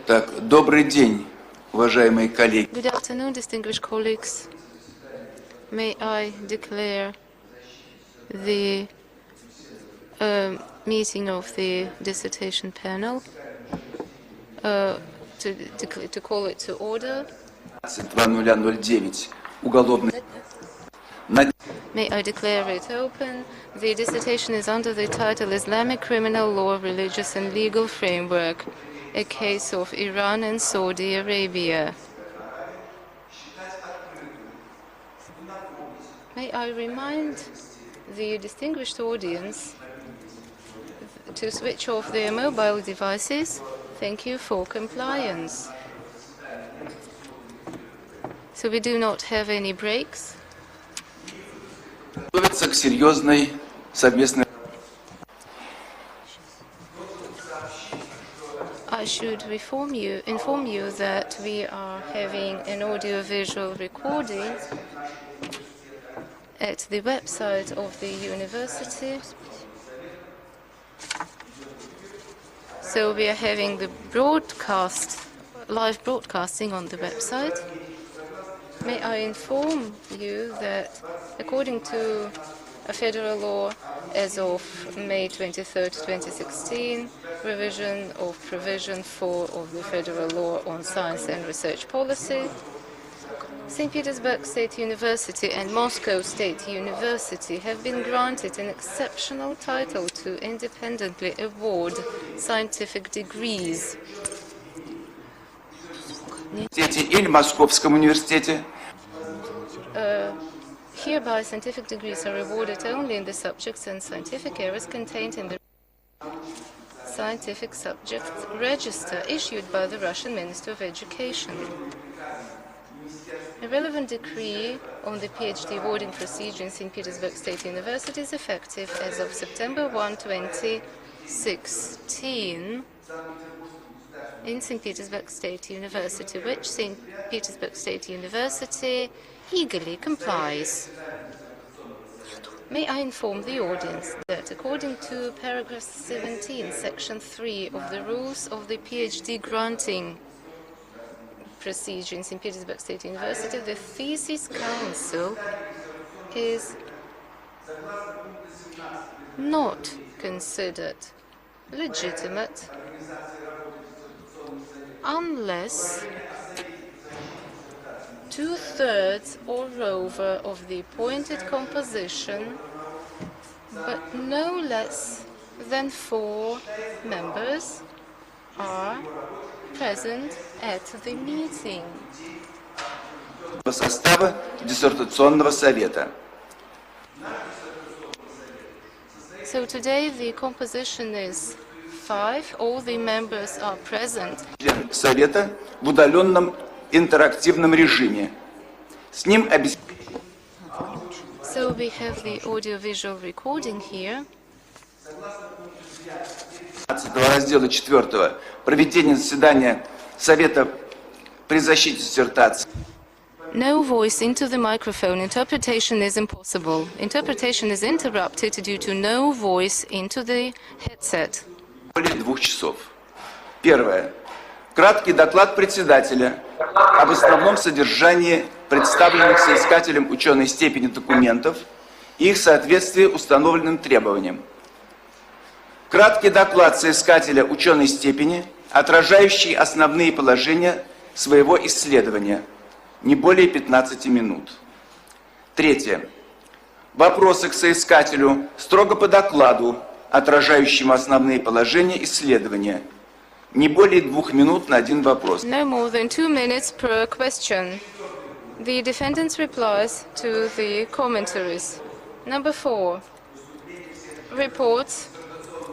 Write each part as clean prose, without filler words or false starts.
Так, добрый день, уважаемые коллеги. Good afternoon, distinguished colleagues. May I declare the meeting of the dissertation panel to call it to order. 2009 уголовный. May I declare it open. The dissertation is under the title Islamic Criminal Law, Religious and Legal Framework, a case of Iran and Saudi Arabia. May I remind the distinguished audience to switch off their mobile devices. Thank you for compliance. So we do not have any breaks. Готовится к серьезной совместной. I should inform you that we are having an audio-visual recording at the website of the university. So we are having the live broadcasting on the website. May I inform you that according to a federal law as of May 23, 2016, revision of provision 4 of the federal law on science and research policy, St. Petersburg State University and Moscow State University have been granted an exceptional title to independently award scientific degrees. Или Московском университете. Hereby, scientific degrees are awarded only in the subjects and scientific areas contained in the Scientific Subject Register issued by the Russian Minister of Education. A relevant decree on the PhD awarding procedure in St. Petersburg State University is effective as of September 1, 2016 in St. Petersburg State University, which St. Petersburg State University eagerly complies. May I inform the audience that according to paragraph 17, section 3 of the rules of the PhD granting procedure in St. Petersburg State University, the Thesis Council is not considered legitimate unless 2/3 or over of the appointed composition, but no less than 4 members are present at the meeting. Состава диссертационного совета. So today the composition is 5. All the members are present. Член совета в удаленном интерактивном режиме. С ним So we have the audio-visual recording here. раздела 4 проведение заседания совета при защите диссертации. No voice into the microphone. Interpretation is impossible. Interpretation is interrupted due to no voice into the headset. Более 2 часов. Первое. Краткий доклад председателя об основном содержании представленных соискателем ученой степени документов и их соответствии установленным требованиям. Краткий доклад соискателя ученой степени, отражающий основные положения своего исследования, не более 15 минут. Третье. Вопросы к соискателю строго по докладу, отражающему основные положения исследования, не более 2 минут на один вопрос. No more than 2 minutes per question. The defendant's replies to the commentaries. Number 4. Reports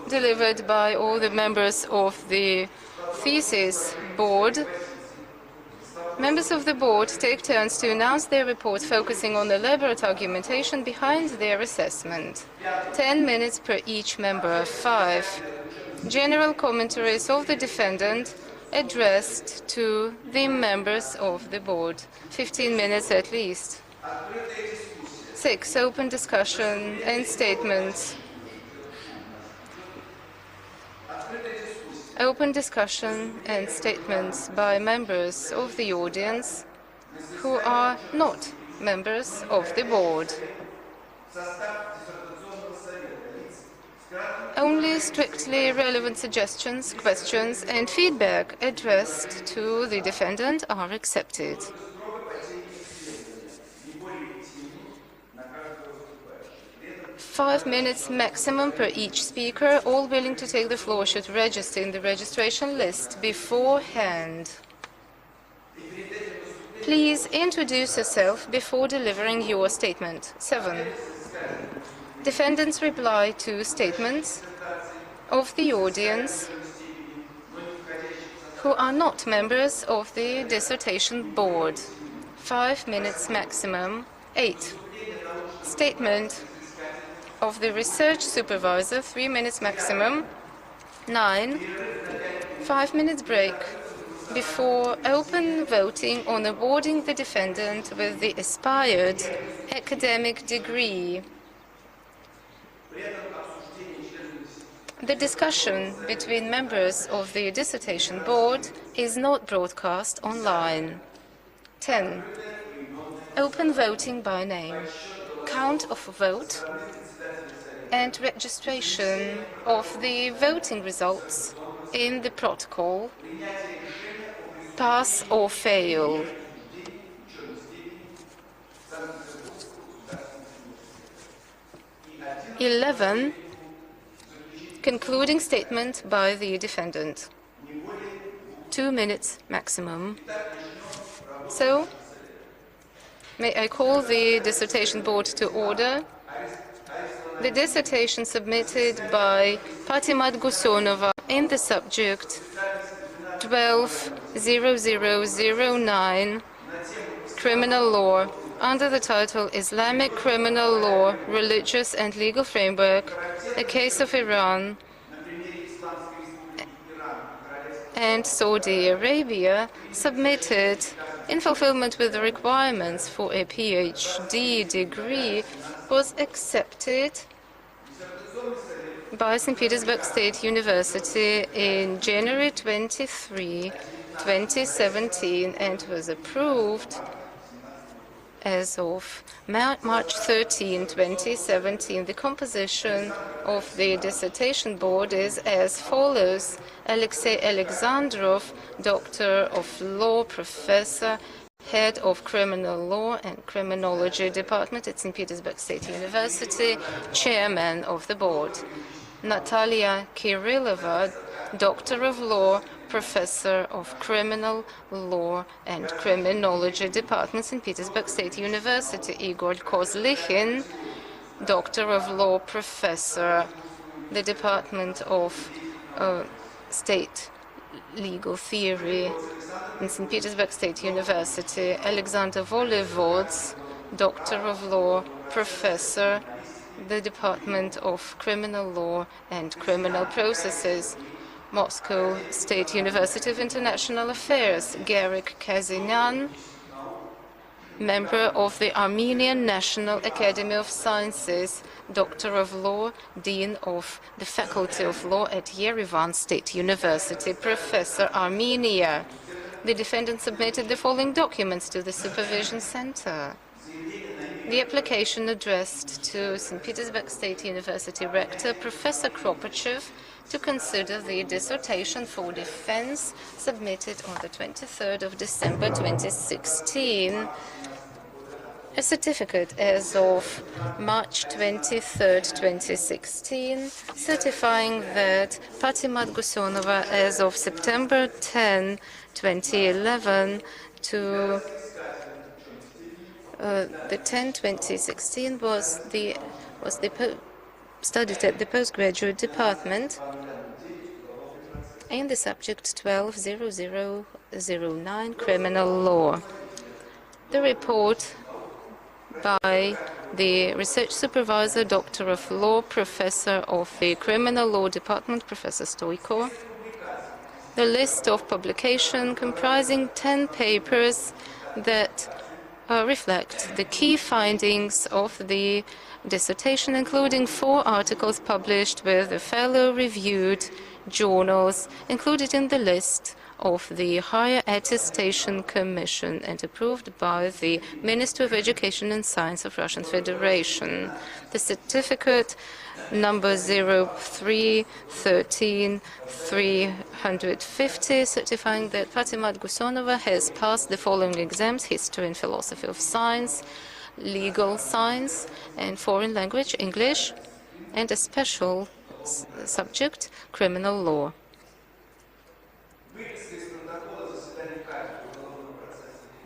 delivered by all the members of the thesis board. Members of the board take turns to announce their report, focusing on elaborate argumentation behind their assessment. 10 minutes per each member. 5. General commentaries of the defendant addressed to the members of the board. 15 minutes at least. 6. Open discussion and statements. open discussion and statements by members of the audience who are not members of the board. Only strictly relevant suggestions, questions, and feedback addressed to the defendant are accepted. 5 minutes maximum per each speaker. All willing to take the floor should register in the registration list beforehand. Please introduce yourself before delivering your statement. 7. Defendants reply to statements of the audience who are not members of the dissertation board. 5 minutes maximum. 8. Statement of the research supervisor, 3 minutes maximum. 9. 5 minutes break before open voting on awarding the defendant with the aspired academic degree. The discussion between members of the dissertation board is not broadcast online. 10. Open voting by name. Count of vote and registration of the voting results in the protocol. Pass or fail. 11. Concluding statement by the defendant. 2 minutes maximum. So, may I call the dissertation board to order? The dissertation submitted by Patimat Gusenova in the subject 120009 Criminal Law under the title Islamic Criminal Law, Religious and Legal Framework, a case of Iran and Saudi Arabia, submitted in fulfillment with the requirements for a PhD degree, was accepted by St. Petersburg State University in January 23, 2017, and was approved as of March 13, 2017. The composition of the dissertation board is as follows: Alexei Alexandrov, Doctor of Law, Professor, Head of Criminal Law and Criminology Department at St. Petersburg State University, Chairman of the board. Natalia Kirillova, Doctor of Law, Professor of Criminal Law and Criminology Department, St. Petersburg State University. Igor Kozlikhin, Doctor of Law, Professor, the Department of State Legal Theory in St. Petersburg State University. Alexander Volevods, Doctor of Law, Professor, the Department of Criminal Law and Criminal Processes, Moscow State University of International Affairs. Garrik Kazanyan, member of the Armenian National Academy of Sciences, Doctor of Law, Dean of the Faculty of Law at Yerevan State University, Professor, Armenia. The defendant submitted the following documents to the Supervision Center. The application addressed to St. Petersburg State University Rector, Professor Kropachev, to consider the dissertation for defense submitted on the 23rd of December 2016. A certificate as of March 23rd, 2016, certifying that Patimat Gusenova as of September 10, 2011 to the 10/2016 studied at the postgraduate department in the subject 120009 Criminal Law. The report by the research supervisor, Doctor of Law, Professor of the Criminal Law Department, Professor Stoiko. The list of publication comprising 10 papers that reflect the key findings of the dissertation, including 4 articles published with a fellow reviewed journals included in the list of the Higher Attestation Commission and approved by the Ministry of Education and Science of Russian Federation. The certificate number 03-13-350, certifying that Patimat Gusenova has passed the following exams: History and Philosophy of Science, Legal Science and Foreign Language, English, and a special subject, Criminal Law.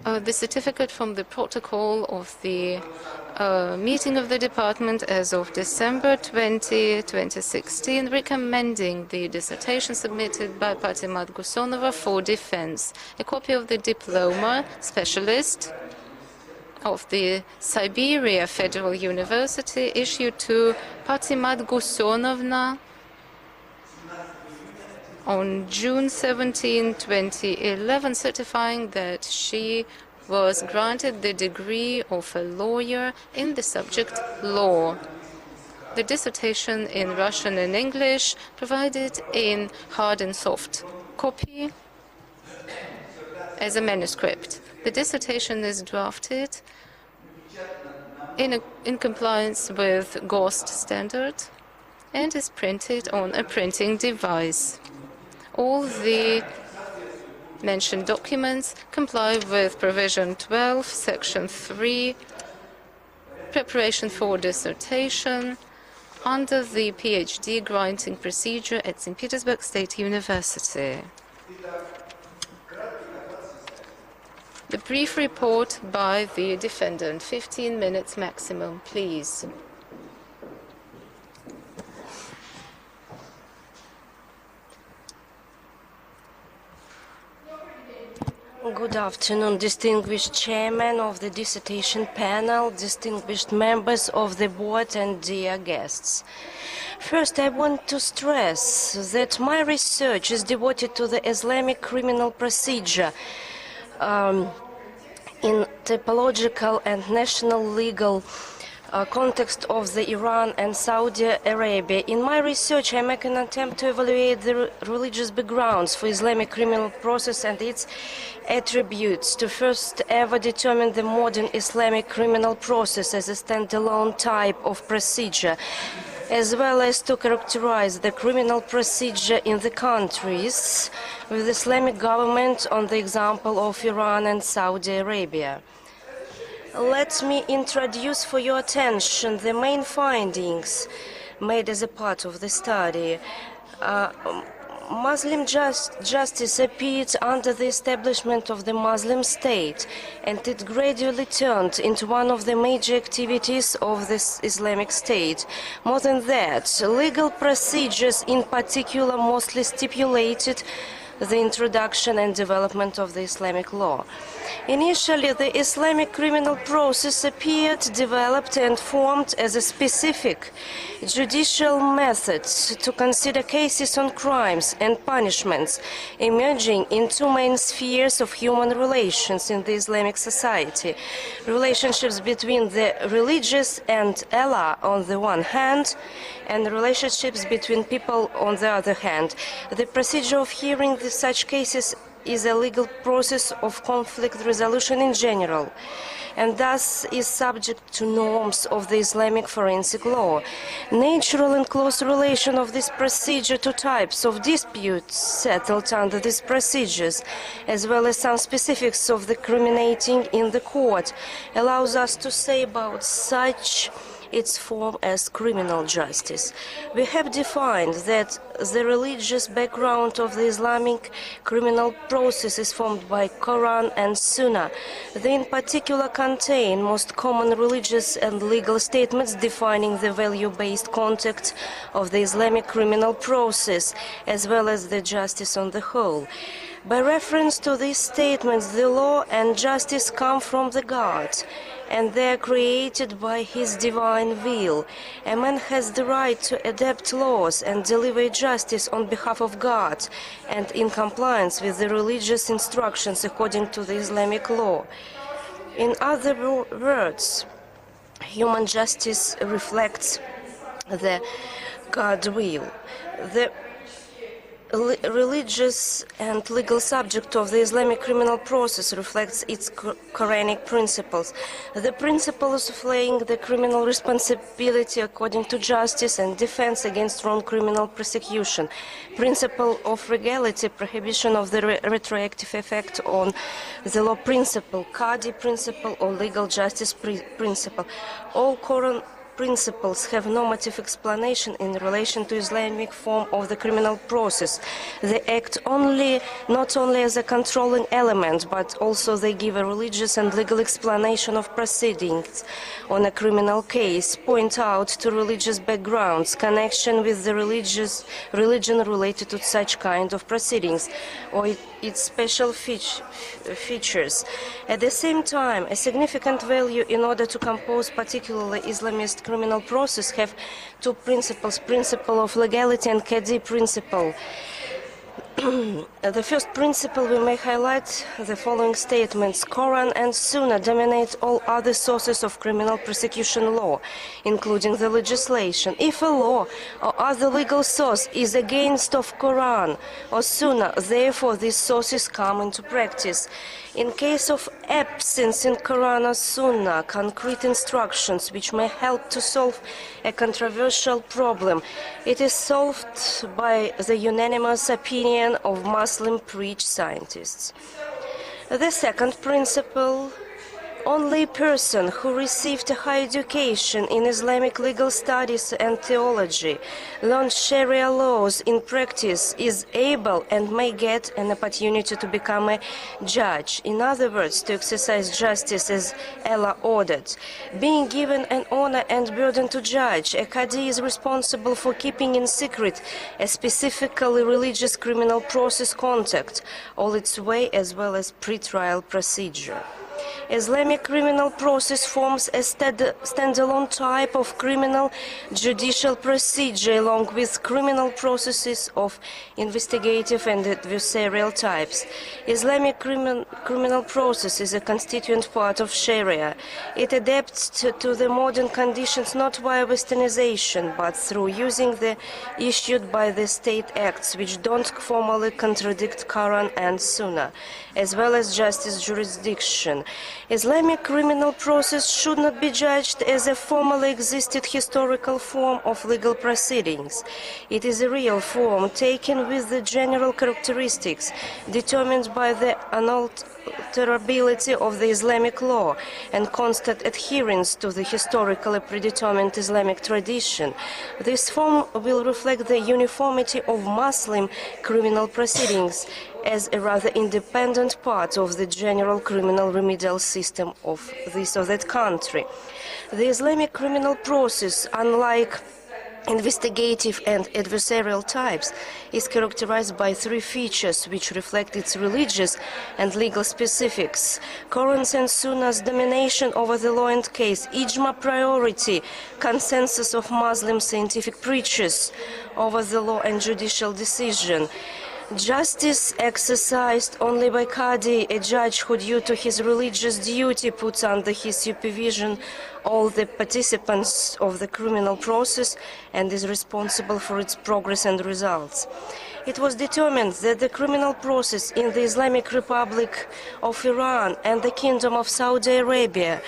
The certificate from the protocol of the meeting of the department as of December 20, 2016, recommending the dissertation submitted by Patimat Gusenova for defense. A copy of the diploma, specialist of the Siberia Federal University, issued to Patimat Gusenovna on June 17, 2011, certifying that she was granted the degree of a lawyer in the subject law. The dissertation in Russian and English, provided in hard and soft copy as a manuscript. The dissertation is drafted in compliance with GOST standard and is printed on a printing device. All the mentioned documents comply with Provision 12, Section 3, preparation for dissertation, under the PhD granting procedure at St. Petersburg State University. The brief report by the defendant, 15 minutes maximum, please. Good afternoon, distinguished chairman of the dissertation panel, distinguished members of the board, and dear guests. First, I want to stress that my research is devoted to the Islamic criminal procedure in typological and national legal context of the Iran and Saudi Arabia. In my research, I make an attempt to evaluate the religious backgrounds for Islamic criminal process and its attributes, to first ever determine the modern Islamic criminal process as a standalone type of procedure, as well as to characterize the criminal procedure in the countries with Islamic government on the example of Iran and Saudi Arabia. Let me introduce for your attention the main findings made as a part of the study. Muslim justice appeared under the establishment of the Muslim state, and it gradually turned into one of the major activities of this Islamic state. More than that, legal procedures in particular mostly stipulated the introduction and development of the Islamic law. Initially, the Islamic criminal process appeared, developed, and formed as a specific judicial method to consider cases on crimes and punishments, emerging in two main spheres of human relations in the Islamic society: relationships between the religious and Allah on the one hand, and relationships between people on the other hand. The procedure of hearing such cases is a legal process of conflict resolution in general, and thus is subject to norms of the Islamic forensic law. Natural and close relation of this procedure to types of disputes settled under these procedures, as well as some specifics of the criminating in the court, allows us to say about such its form as criminal justice. We have defined that the religious background of the Islamic criminal process is formed by Quran and Sunnah. They in particular contain most common religious and legal statements defining the value-based context of the Islamic criminal process, as well as the justice on the whole. By reference to these statements, the law and justice come from the God, and they are created by His divine will. A man has the right to adapt laws and deliver justice on behalf of God and in compliance with the religious instructions according to the Islamic law. In other words, human justice reflects the God will. The religious and legal subject of the Islamic criminal process reflects its Quranic principles. The principles of laying the criminal responsibility according to justice and defense against wrong criminal prosecution. Principle of legality, prohibition of the retroactive effect on the law principle, Qadi principle or legal justice principle. All Quran principles have normative explanation in relation to Islamic form of the criminal process. They act not only as a controlling element, but also they give a religious and legal explanation of proceedings on a criminal case, point out to religious backgrounds, connection with the religion related to such kind of proceedings, or its special features. At the same time, a significant value in order to compose particularly Islamist criminal process have two principles, principle of legality and Qadi principle. The first principle, we may highlight the following statements. Quran and Sunnah dominate all other sources of criminal prosecution law, including the legislation. If a law or other legal source is against of Quran or Sunnah, therefore these sources come into practice. In case of absence in Quran or Sunnah, concrete instructions which may help to solve a controversial problem, it is solved by the unanimous opinion of Muslim preach scientists. The second principle, only a person who received a high education in Islamic legal studies and theology, learned Sharia laws in practice, is able and may get an opportunity to become a judge. In other words, to exercise justice as Allah ordered. Being given an honor and burden to judge, a Qadi is responsible for keeping in secret a specifically religious criminal process conduct, all its way as well as pre-trial procedure. Islamic criminal process forms a standalone type of criminal judicial procedure along with criminal processes of investigative and adversarial types. Islamic criminal process is a constituent part of Sharia. It adapts to the modern conditions not via westernization, but through using the issued by the state acts which don't formally contradict Quran and Sunnah, as well as justice jurisdiction. Islamic criminal process should not be judged as a formally existed historical form of legal proceedings. It is a real form taken with the general characteristics determined by the unalterability of the Islamic law and constant adherence to the historically predetermined Islamic tradition. This form will reflect the uniformity of Muslim criminal proceedings as a rather independent part of the general criminal remedial system of this or that country. The Islamic criminal process, unlike investigative and adversarial types, is characterized by three features which reflect its religious and legal specifics: Quran's and Sunnah's domination over the law and case, ijma priority, consensus of Muslim scientific preachers over the law and judicial decision, justice exercised only by Qadi, a judge who, due to his religious duty, puts under his supervision all the participants of the criminal process and is responsible for its progress and results. It was determined that the criminal process in the Islamic Republic of Iran and the Kingdom of Saudi Arabia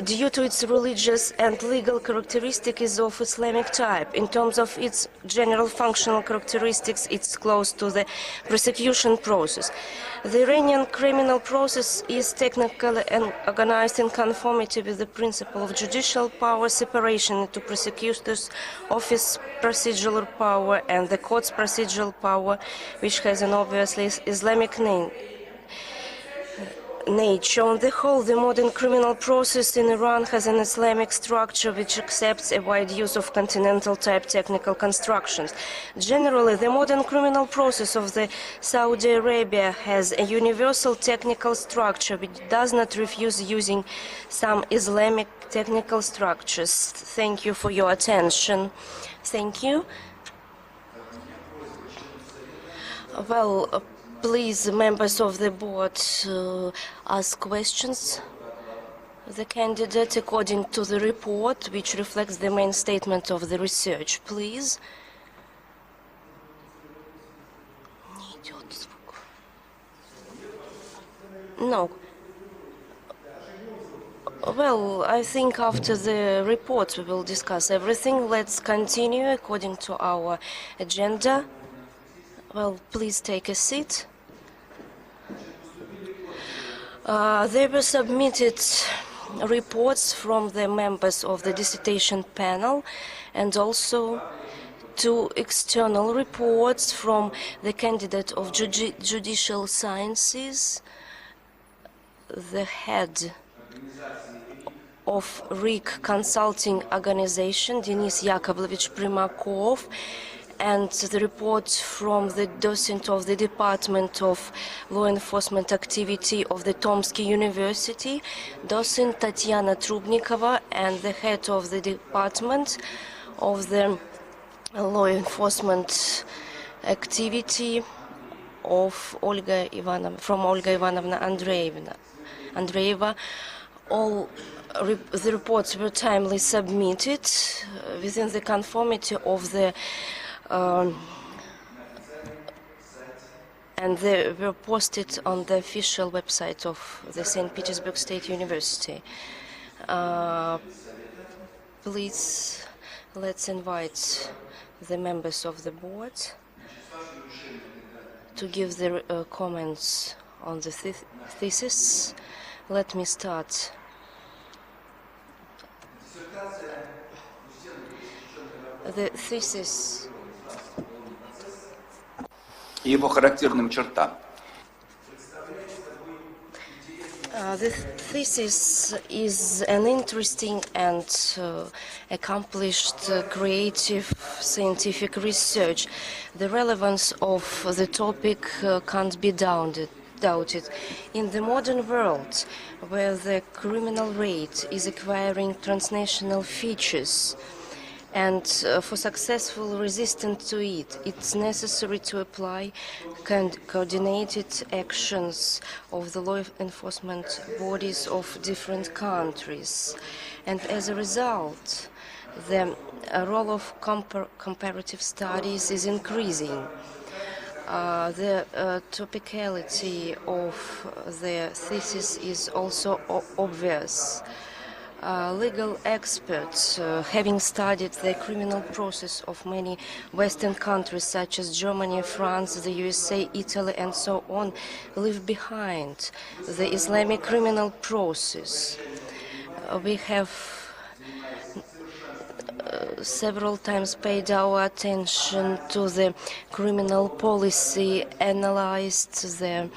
due to its religious and legal characteristic is of Islamic type. In terms of its general functional characteristics, it's close to the prosecution process. The Iranian criminal process is technically and organized in conformity with the principle of judicial power separation into prosecutor's office procedural power and the court's procedural power, which has an obviously Islamic nature. On the whole, the modern criminal process in Iran has an Islamic structure which accepts a wide use of continental-type technical constructions. Generally, the modern criminal process of the Saudi Arabia has a universal technical structure which does not refuse using some Islamic technical structures. Thank you for your attention. Thank you. Well, please, members of the board, ask questions. the candidate according to the report, which reflects the main statement of the research, please. No. Well, I think after the report we will discuss everything. Let's continue according to our agenda. Well, please take a seat. There were submitted reports from the members of the dissertation panel and also two external reports from the candidate of judicial sciences, the head of RIG consulting organization, Denis Yakovlevich Primakov, and the report from the docent of the Department of Law Enforcement Activity of the Tomsky University, docent Tatiana Trubnikova, and the head of the Department of the Law Enforcement Activity of from Olga Ivanovna Andreeva. All the reports were timely submitted within the conformity of the and they were posted on the official website of the St. Petersburg State University. Please, let's invite the members of the board to give their comments on the thesis. Let me start. The thesis. Его характерным чертам. The thesis is an interesting and accomplished creative scientific research. The relevance of the topic can't be doubted. In the modern world, where the criminal rate is acquiring transnational features, and for successful resistance to it, it's necessary to apply coordinated actions of the law enforcement bodies of different countries. And as a result, the role of comparative studies is increasing. The topicality of the thesis is also obvious. Legal experts, having studied the criminal process of many Western countries such as Germany, France, the USA, Italy, and so on, leave behind the Islamic criminal process. We have several times paid our attention to the criminal policy, analyzed the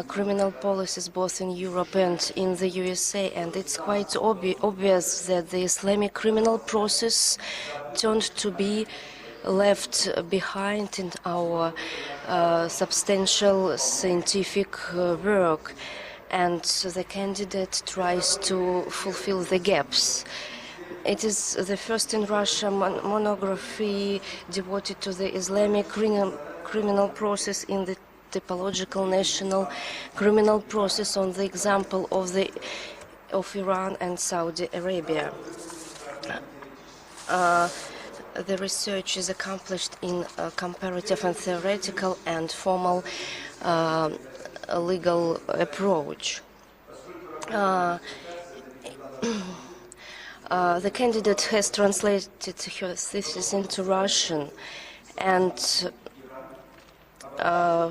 criminal policies both in Europe and in the USA, and it's quite obvious that the Islamic criminal process turned to be left behind in our substantial scientific work, and the candidate tries to fulfill the gaps. It is the first in Russia monography devoted to the Islamic criminal process in the typological national criminal process on the example of Iran and Saudi Arabia. The research is accomplished in a comparative and theoretical and formal legal approach. The candidate has translated her thesis into Russian and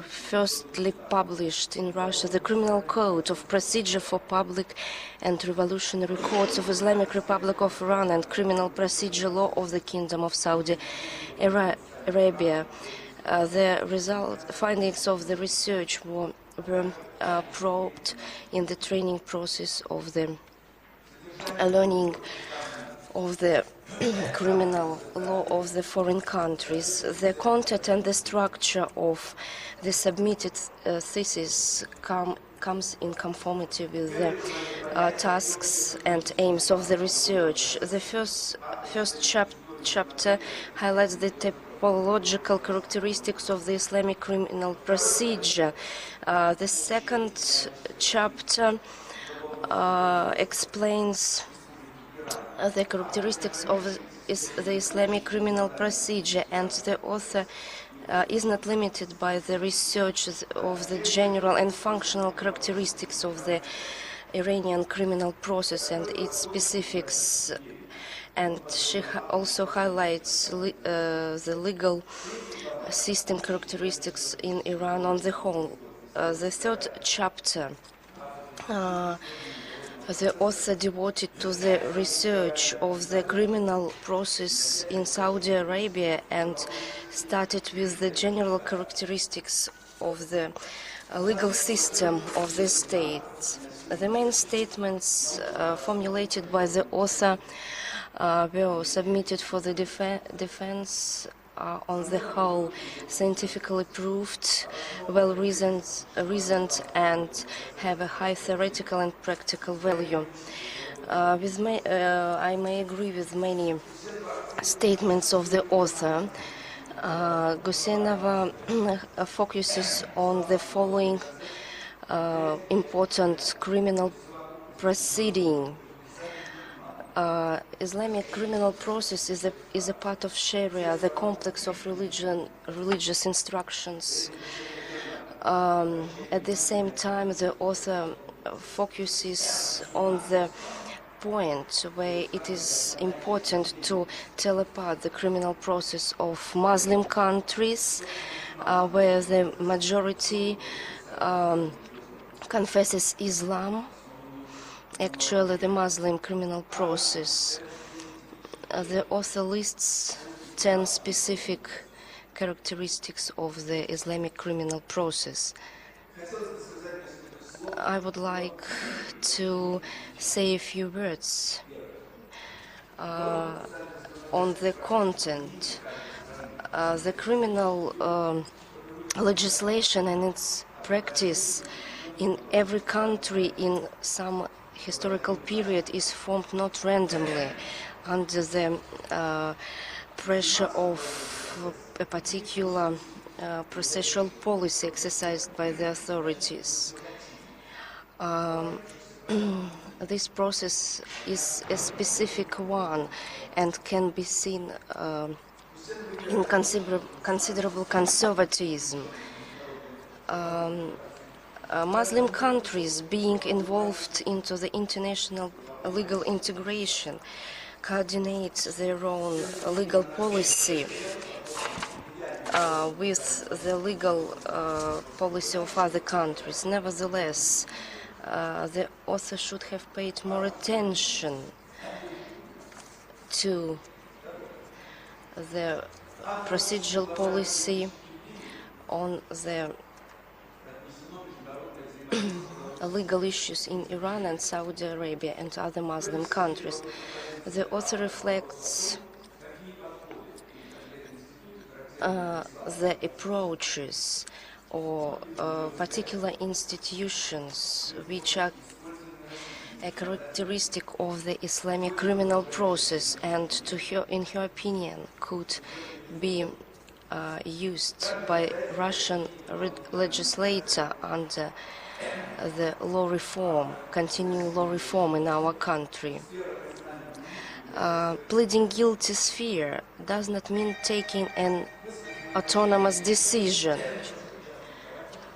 firstly published in Russia the Criminal Code of Procedure for Public and Revolutionary Courts of Islamic Republic of Iran and Criminal Procedure Law of the Kingdom of Saudi Arabia. The findings of the research were probed in the training process of the learning of the criminal law of the foreign countries. The content and the structure of the submitted thesis comes in conformity with the tasks and aims of the research. The first chapter highlights the typological characteristics of the Islamic criminal procedure. The second chapter explains the characteristics of the Islamic criminal procedure, and the author is not limited by the research of the general and functional characteristics of the Iranian criminal process and its specifics, and she also highlights the legal system characteristics in Iran on the whole. The third chapter, the author devoted to the research of the criminal process in Saudi Arabia and started with the general characteristics of the legal system of the state. The main statements formulated by the author were submitted for the defense on the whole scientifically proved, well-reasoned, and have a high theoretical and practical value. I may agree with many statements of the author. Gusenova focuses on the following important criminal proceeding. Islamic criminal process is a part of Sharia, the complex of religious instructions. At the same time, the author focuses on the point where it is important to tell apart the criminal process of Muslim countries, where the majority confesses Islam. Actually, the Muslim criminal process. The author lists 10 specific characteristics of the Islamic criminal process. I would like to say a few words on the content. The criminal legislation and its practice in every country in some historical period is formed not randomly under the pressure of a particular processual policy exercised by the authorities. This process is a specific one and can be seen in considerable conservatism. Muslim countries being involved into the international legal integration coordinate their own legal policy with the legal policy of other countries. Nevertheless, the author should have paid more attention to the procedural policy on the legal issues in Iran and Saudi Arabia and other Muslim countries. The author reflects the approaches or particular institutions which are a characteristic of the Islamic criminal process and, in her opinion, could be used by Russian legislator under the law reform, continuing law reform in our country. Pleading guilty sphere does not mean taking an autonomous decision.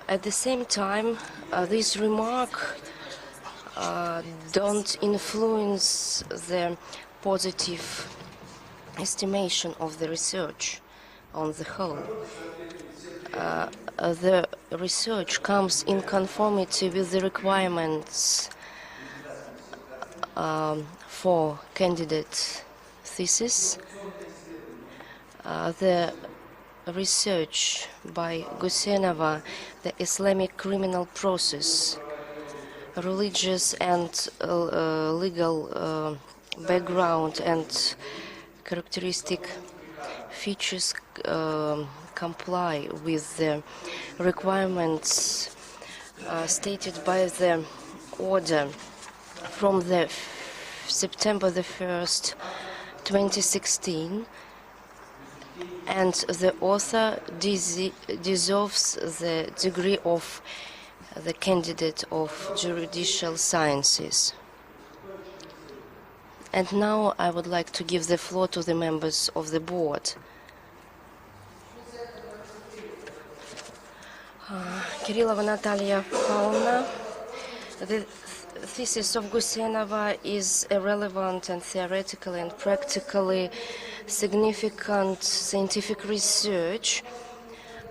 At the same time, this remark don't influence the positive estimation of the research on the whole. The research comes in conformity with the requirements for candidate thesis. The research by Gusenova, the Islamic criminal process, religious and legal background and characteristic features comply with the requirements stated by the order from the September the 1st, 2016, and the author deserves the degree of the candidate of Juridical Sciences. And now I would like to give the floor to the members of the board. Kirillova Natalia Pavlovna, the thesis of Gusenova is a relevant and theoretical and practically significant scientific research.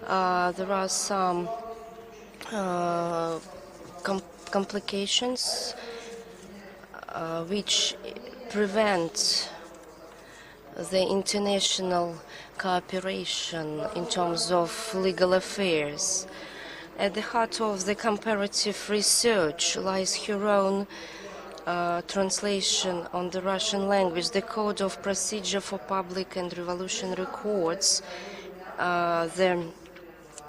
There are some complications which prevent the international cooperation in terms of legal affairs. At the heart of the comparative research lies her own translation on the Russian language, the Code of Procedure for Public and Revolutionary Courts. The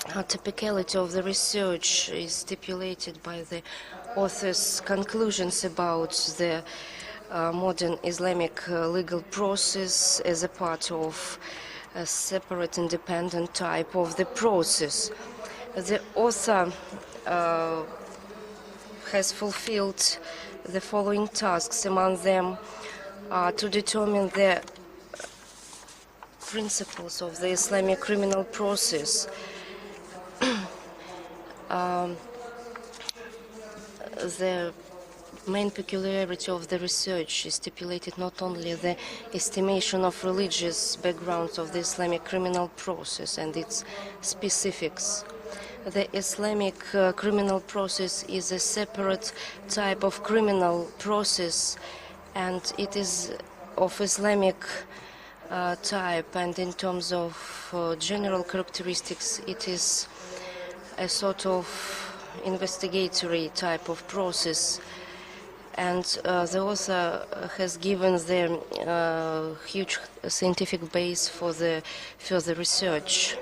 typicality of the research is stipulated by the author's conclusions about the modern Islamic legal process as a part of a separate independent type of the process. The author has fulfilled the following tasks. Among them to determine the principles of the Islamic criminal process, the main peculiarity of the research is stipulated not only the estimation of religious backgrounds of the Islamic criminal process and its specifics. The Islamic criminal process is a separate type of criminal process, and it is of Islamic type, and in terms of general characteristics, it is a sort of investigatory type of process. And the author has given the huge scientific base for the further research.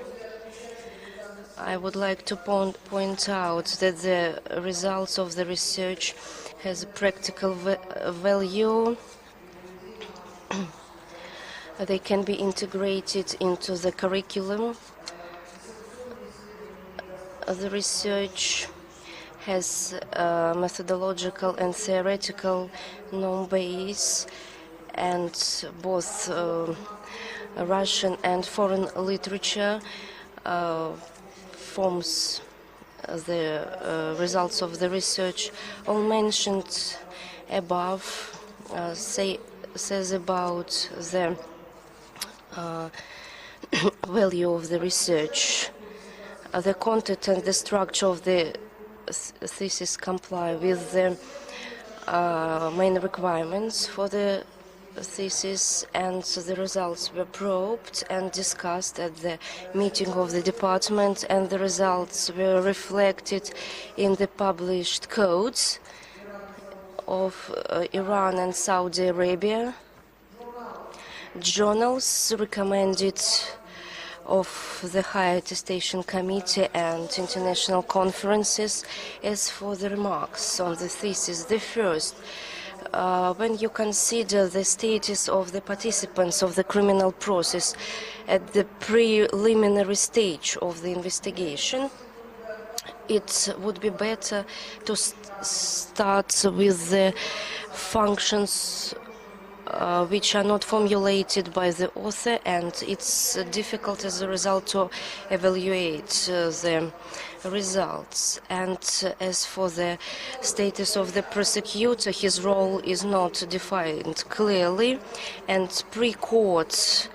I would like to point out that the results of the research has a practical value. They can be integrated into the curriculum. The research has a methodological and theoretical known base, and both Russian and foreign literature forms the results of the research. All mentioned above says about the value of the research. The content and the structure of the thesis comply with the main requirements for the thesis, and the results were probed and discussed at the meeting of the department, and the results were reflected in the published codes of Iran and Saudi Arabia, journals recommended of the High Attestation Committee, and international conferences. As for the remarks on the thesis, the first, when you consider the status of the participants of the criminal process at the preliminary stage of the investigation, it would be better to start with the functions which are not formulated by the author, and it's difficult as a result to evaluate the results. And as for the status of the prosecutor, his role is not defined clearly, and pre-court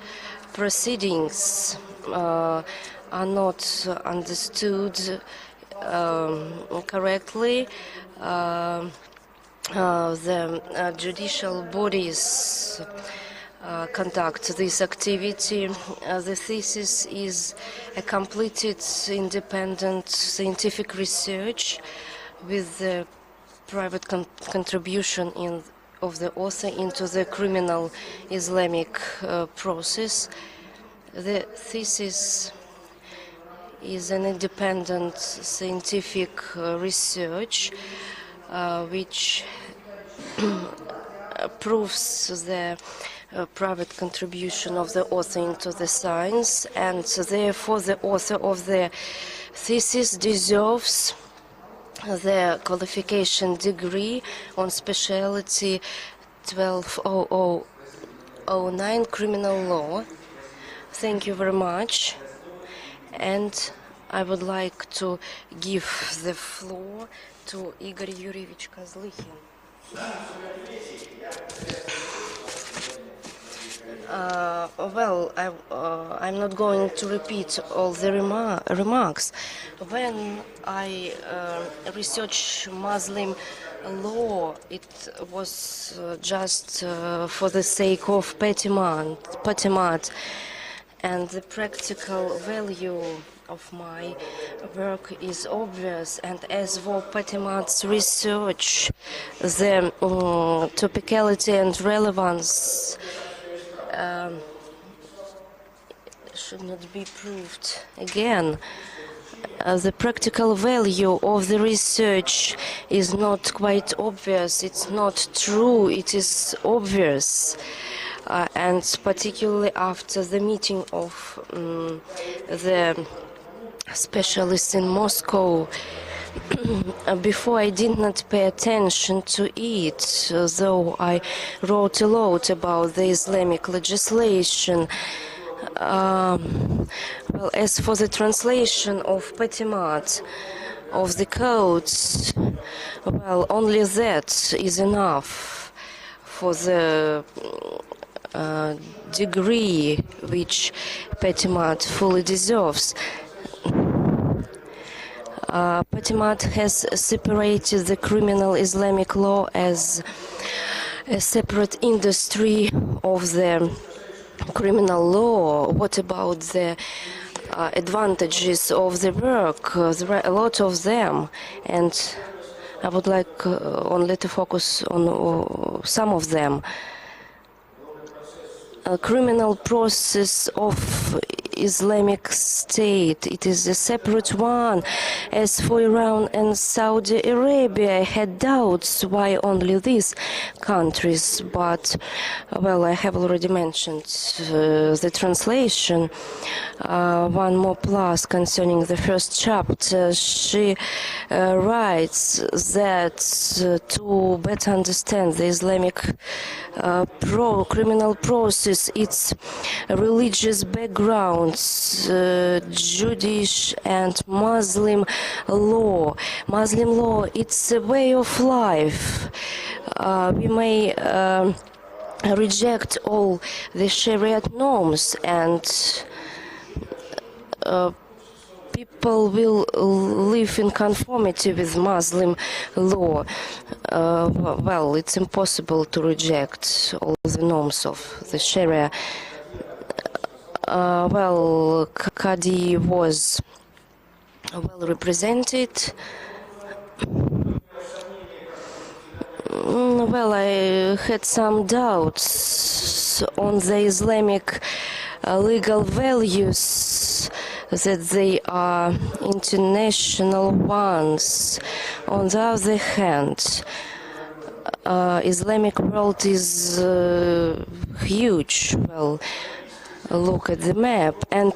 proceedings are not understood correctly. The judicial bodies conduct this activity. The thesis is a completed independent scientific research with the private contribution of the author into the criminal Islamic process. The thesis is an independent scientific research which proves the private contribution of the author into the science, and therefore the author of the thesis deserves the qualification degree on specialty 120009 criminal law. Thank you very much. And I would like to give the floor to Igor Yurievich Kozlyhin. I'm not going to repeat all the remarks. When I researched Muslim law, it was just for the sake of Patimat, and the practical value of my work is obvious. And as for Patimat's research, the topicality and relevance should not be proved again. The practical value of the research is not quite obvious. It's not true. It is obvious. And particularly after the meeting of the specialists in Moscow, before I did not pay attention to it, though I wrote a lot about the Islamic legislation. Well, as for the translation of Patimat, of the codes, well, only that is enough for the degree which Patimat fully deserves. Patimat has separated the criminal Islamic law as a separate industry of the criminal law. What about the advantages of the work? There are a lot of them, and I would like only to focus on some of them. A criminal process of Islamic State, it is a separate one. As for Iran and Saudi Arabia, I had doubts why only these countries, but well, I have already mentioned the translation. One more plus concerning the first chapter. She writes that to better understand the Islamic criminal process, its religious backgrounds, Jewish and Muslim law. Muslim law, it's a way of life. We may reject all the Sharia norms, and people will live in conformity with Muslim law. Well, it's impossible to reject all the norms of the Sharia. Well, Qadi was well represented. Well, I had some doubts on the Islamic legal values, that they are international ones. On the other hand, Islamic world is huge. Well, look at the map. And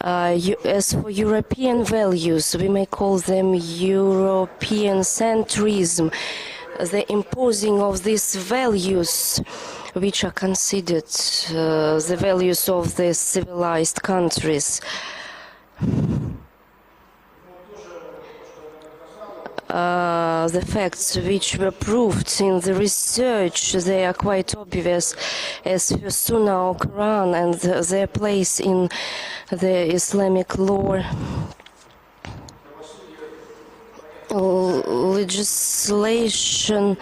as for European values, we may call them European centrism, the imposing of these values, which are considered the values of the civilized countries. The facts which were proved in the research, they are quite obvious, as for Sunnah or Quran and their place in the Islamic law. Legislation,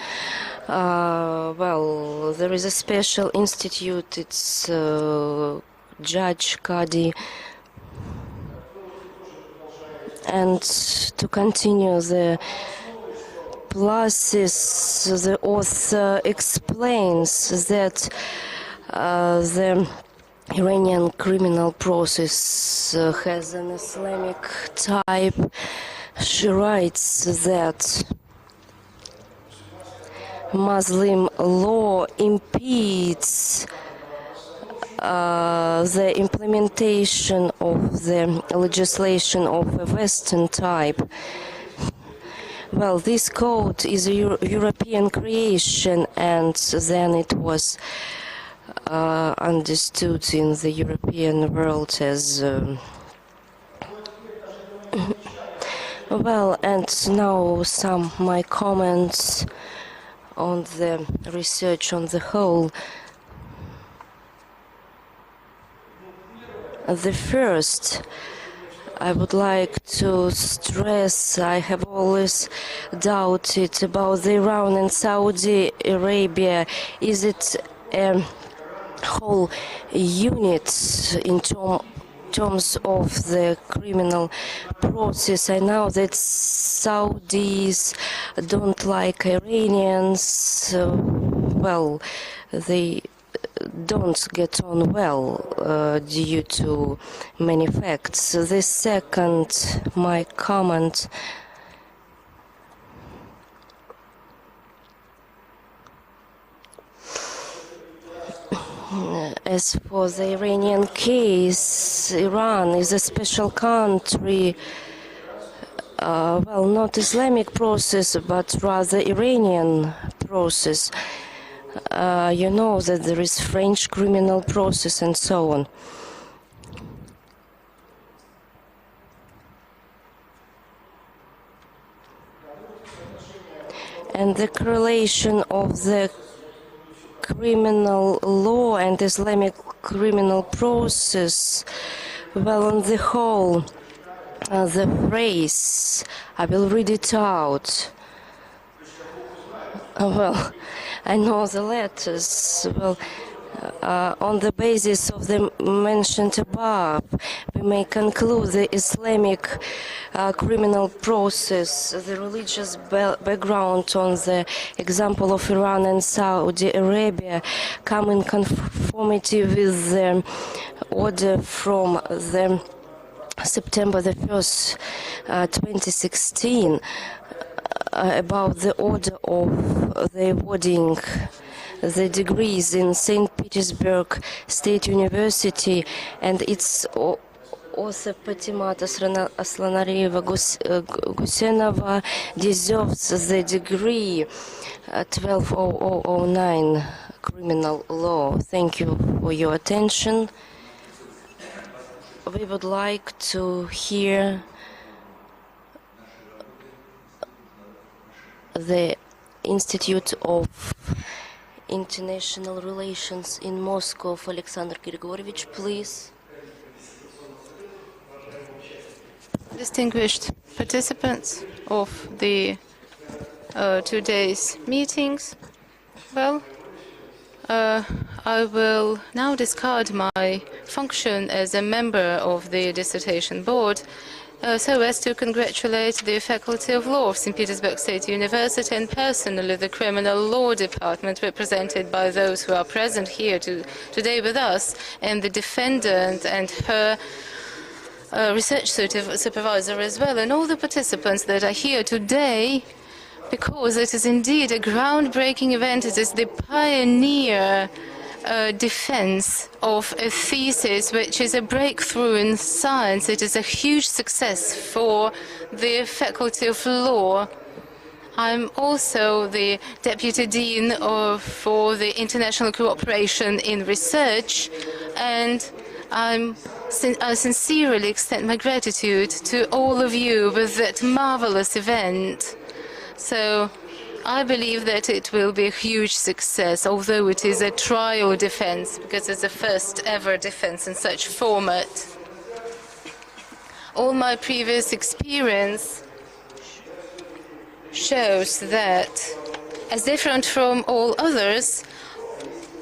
well, there is a special institute, it's Judge, Qadi. And to continue the pluses, the author explains that the Iranian criminal process has an Islamic type. She writes that Muslim law impedes the implementation of the legislation of a Western type. Well, this code is a European creation, and then it was understood in the European world as well. And now some my comments on the research on the whole. The first, I would like to stress, I have always doubted about the Iran and Saudi Arabia. Is it a whole unit in terms of the criminal process? I know that Saudis don't like Iranians. Well, they don't get on well due to many facts. The second, my comment, as for the Iranian case, Iran is a special country. Well, not Islamic process, but rather Iranian process. You know that there is French criminal process and so on. And the correlation of the criminal law and Islamic criminal process, well, on the whole, the phrase, I will read it out. Well, I know the letters. Well, on the basis of the mentioned above, we may conclude the Islamic criminal process, the religious background on the example of Iran and Saudi Arabia come in conformity with the order from the September the 1st, 2016, about the order of the awarding the degrees in St. Petersburg State University, and its author Patimat Arislanalievna Gusenova deserves the degree 12009 criminal law. Thank you for your attention. We would like to hear the Institute of International Relations in Moscow, Alexander Grigorievich, please. Distinguished participants of the today's meetings, well, I will now discard my function as a member of the Dissertation Board so as to congratulate the Faculty of Law of St. Petersburg State University and personally the Criminal Law Department, represented by those who are present here today with us, and the defendant and her research supervisor as well, and all the participants that are here today, because it is indeed a groundbreaking event. It is the pioneer defense of a thesis which is a breakthrough in science. It is a huge success for the Faculty of Law. I'm also the Deputy Dean for the International Cooperation in Research, and I sincerely extend my gratitude to all of you with that marvelous event. So I believe that it will be a huge success, although it is a trial defense, because it's the first ever defense in such format. All my previous experience shows that, as different from all others,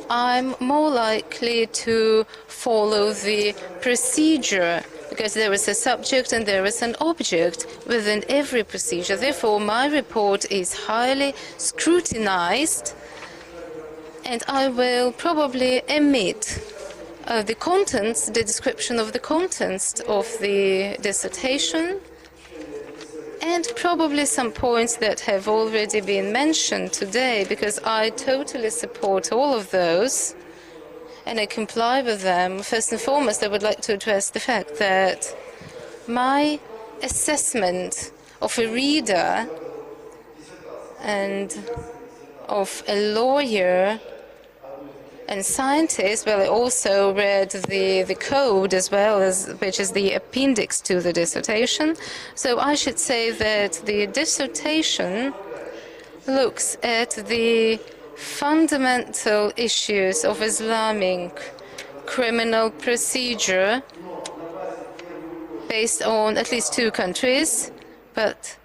I'm more likely to follow the procedure, because there is a subject and there is an object within every procedure. Therefore, my report is highly scrutinized, and I will probably omit the contents, the description of the contents of the dissertation, and probably some points that have already been mentioned today, because I totally support all of those and I comply with them. First and foremost, I would like to address the fact that my assessment of a reader and of a lawyer and scientist. Well, I also read the code as well, which is the appendix to the dissertation. So I should say that the dissertation looks at the fundamental issues of Islamic criminal procedure based on at least two countries, but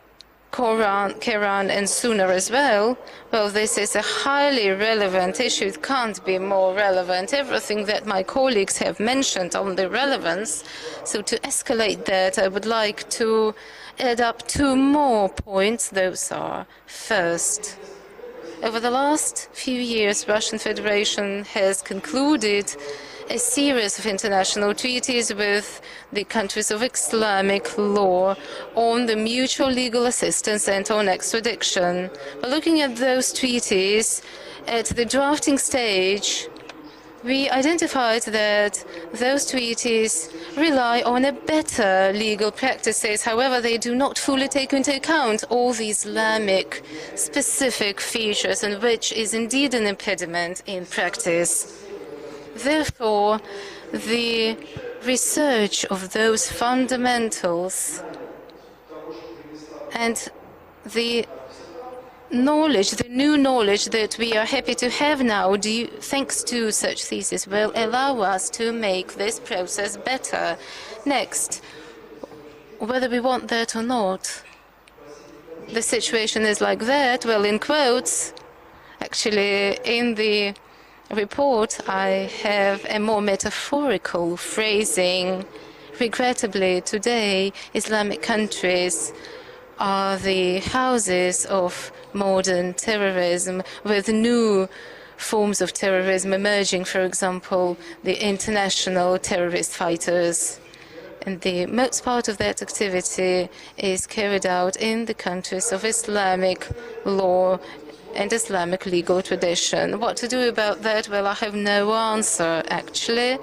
Quran and Sunnah as well. Well, this is a highly relevant issue. It can't be more relevant. Everything that my colleagues have mentioned on the relevance. So to escalate that, I would like to add up two more points. Those are, first, over the last few years, Russian Federation has concluded a series of international treaties with the countries of Islamic law on the mutual legal assistance and on extradition. But looking at those treaties, at the drafting stage, we identified that those treaties rely on a better legal practices. However, they do not fully take into account all the Islamic specific features, and which is indeed an impediment in practice. Therefore, the research of those fundamentals and the knowledge, the new knowledge that we are happy to have now, thanks to such theses, will allow us to make this process better. Next, whether we want that or not, the situation is like that. Well, in quotes, actually, in the report, I have a more metaphorical phrasing. Regrettably, today, Islamic countries are the houses of modern terrorism, with new forms of terrorism emerging, for example, the international terrorist fighters. And the most part of that activity is carried out in the countries of Islamic law and Islamic legal tradition. What to do about that? Well, I have no answer, actually,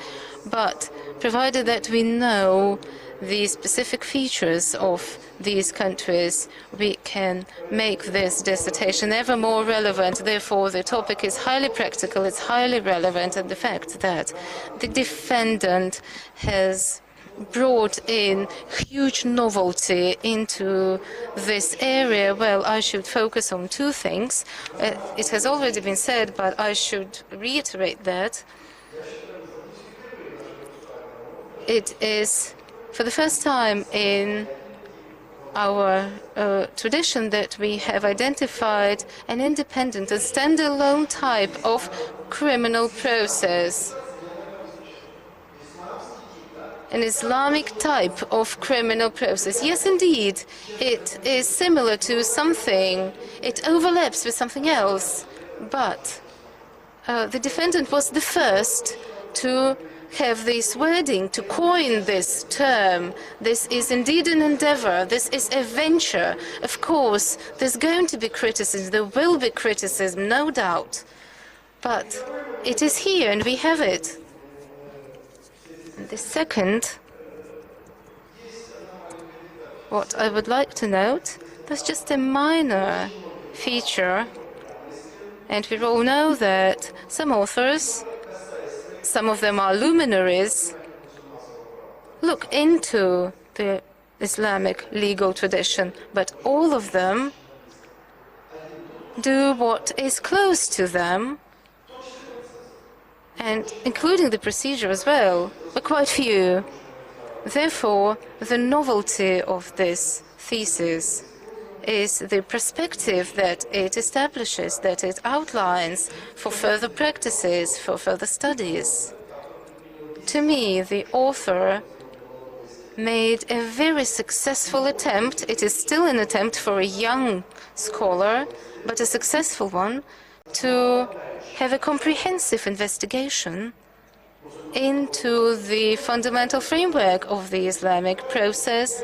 but provided that we know the specific features of these countries, we can make this dissertation ever more relevant. Therefore, the topic is highly practical, it's highly relevant, and the fact that the defendant has brought in huge novelty into this area, well, I should focus on two things. It has already been said, but I should reiterate that. It is for the first time in our tradition that we have identified an independent and standalone type of criminal process. An Islamic type of criminal process. Yes, indeed, it is similar to something. It overlaps with something else. But the defendant was the first to have this wording, to coin this term. This is indeed an endeavor. This is a venture. Of course, there's going to be criticism. There will be criticism, no doubt. But it is here, and we have it. The second, what I would like to note, that's just a minor feature, and we all know that some authors, some of them are luminaries, look into the Islamic legal tradition, but all of them do what is close to them, and including the procedure as well, but quite few. Therefore, the novelty of this thesis is the perspective that it establishes, that it outlines for further practices, for further studies. To me, the author made a very successful attempt. It is still an attempt for a young scholar, but a successful one, to have a comprehensive investigation into the fundamental framework of the Islamic process,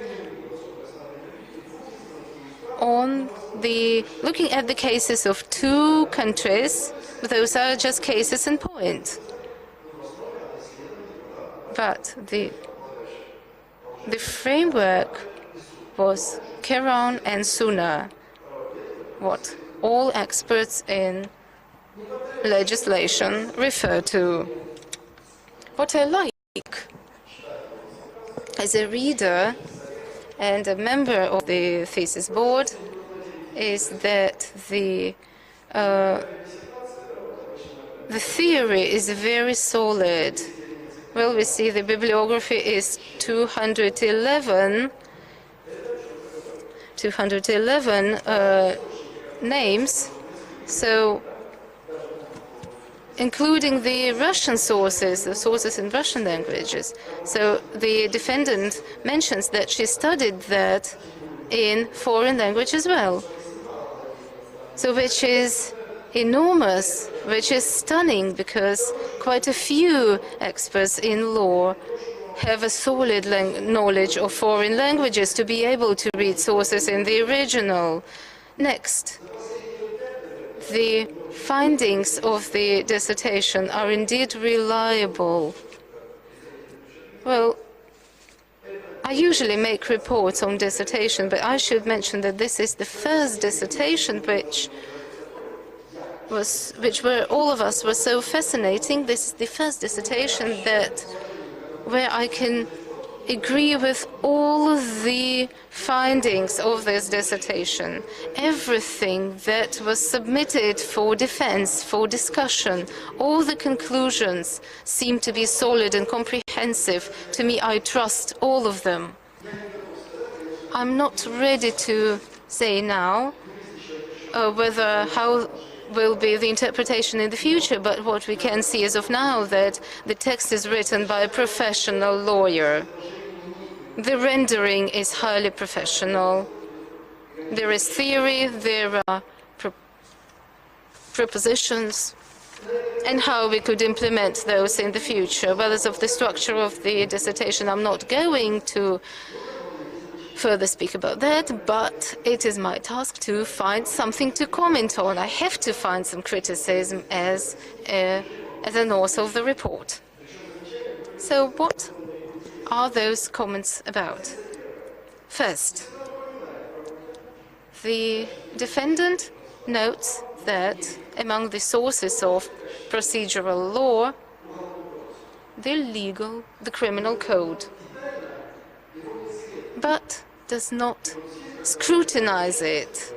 looking at the cases of two countries. Those are just cases in point. But the framework was Quran and Sunnah. What all experts in legislation refer to. What I like as a reader and a member of the thesis board is that the theory is very solid. Well, we see the bibliography is 211 names, so including the Russian sources, the sources in Russian languages. So the defendant mentions that she studied that in foreign language as well. So which is enormous, which is stunning, because quite a few experts in law have a solid knowledge of foreign languages to be able to read sources in the original. Next, the findings of the dissertation are indeed reliable. Well, I usually make reports on dissertation, but I should mention that this is the first dissertation which were all of us were so fascinating. This is the first dissertation where I can agree with all the findings of this dissertation. Everything that was submitted for defense, for discussion, all the conclusions seem to be solid and comprehensive. To me, I trust all of them. I'm not ready to say now how will be the interpretation in the future, but what we can see as of now that the text is written by a professional lawyer. The rendering is highly professional. There is theory, there are propositions, and how we could implement those in the future. Well, as of the structure of the dissertation, I'm not going to further speak about that, but it is my task to find something to comment on. I have to find some criticism as an author of the report. So what are those comments about? First, the defendant notes that among the sources of procedural law, the criminal code, but does not scrutinize it.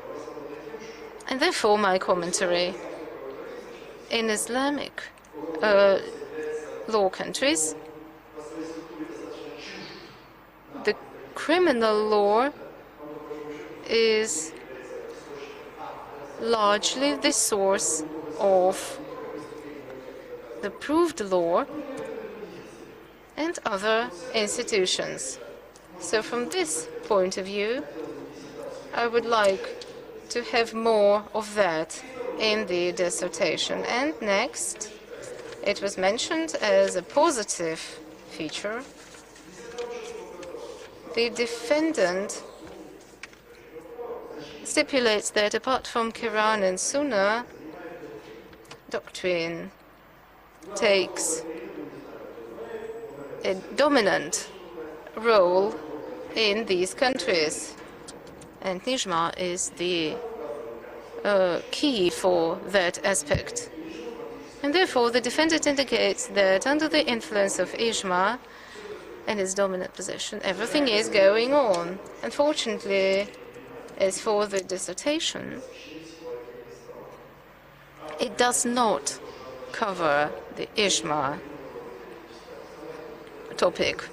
And therefore my commentary: in Islamic law countries, the criminal law is largely the source of the proved law and other institutions. So from this point of view, I would like to have more of that in the dissertation. And next, it was mentioned as a positive feature. The defendant stipulates that apart from Quran and Sunnah, doctrine takes a dominant role in these countries, and Ijma is the key for that aspect. And therefore, the defendant indicates that under the influence of Ijma and its dominant position, everything is going on. Unfortunately, as for the dissertation, it does not cover the Ijma topic.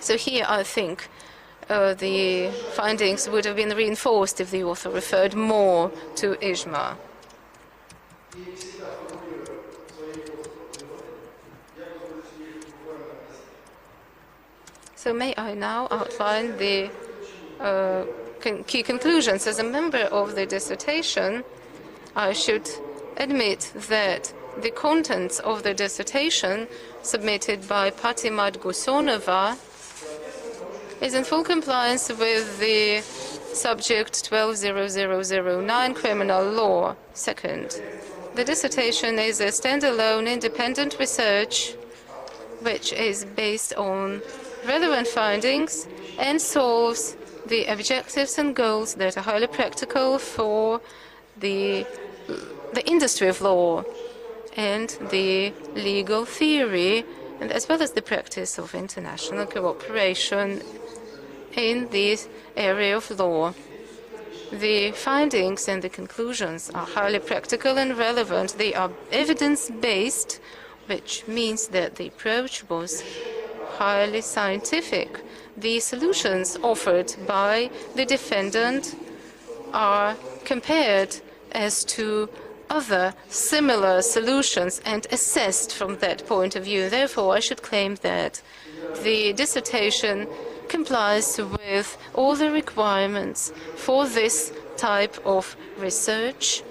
So here I think the findings would have been reinforced if the author referred more to Ijma. So may I now outline the key conclusions. As a member of the dissertation, I should admit that the contents of the dissertation submitted by Patimat Gusenova is in full compliance with the subject 120009 criminal law. Second, the dissertation is a standalone independent research which is based on relevant findings and solves the objectives and goals that are highly practical for the industry of law and the legal theory, and as well as the practice of international cooperation in this area of law. The findings and the conclusions are highly practical and relevant. They are evidence-based, which means that the approach was highly scientific. The solutions offered by the defendant are compared as to other similar solutions and assessed from that point of view. Therefore, I should claim that the dissertation complies with all the requirements for this type of research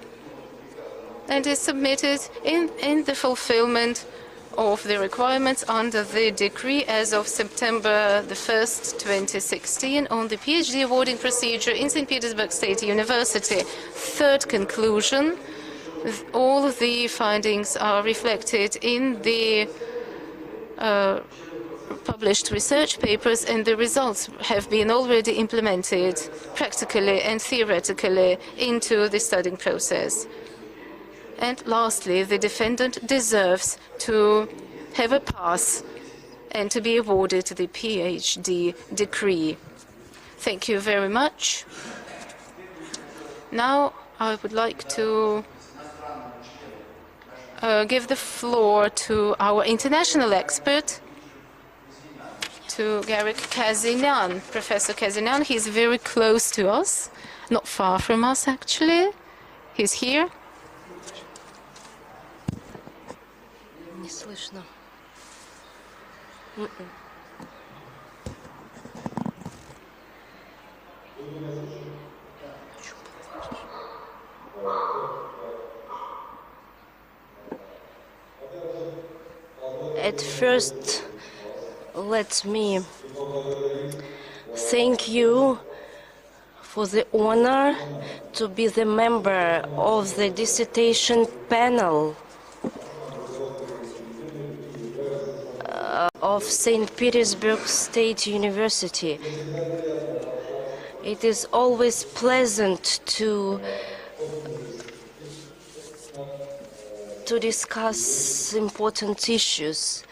and is submitted in the fulfillment of the requirements under the decree as of September the 1st, 2016 on the PhD awarding procedure in St. Petersburg State University. Third conclusion, all of the findings are reflected in the published research papers, and the results have been already implemented practically and theoretically into the studying process. And lastly, the defendant deserves to have a pass and to be awarded the PhD degree. Thank you very much. Now I would like to give the floor to our international expert, to Garrick Kazinian, Professor Kazinian. He's very close to us, not far from us actually. He's here. Не слышно. At first, let me thank you for the honor to be the member of the dissertation panel of St. Petersburg State University. It is always pleasant to discuss important issues.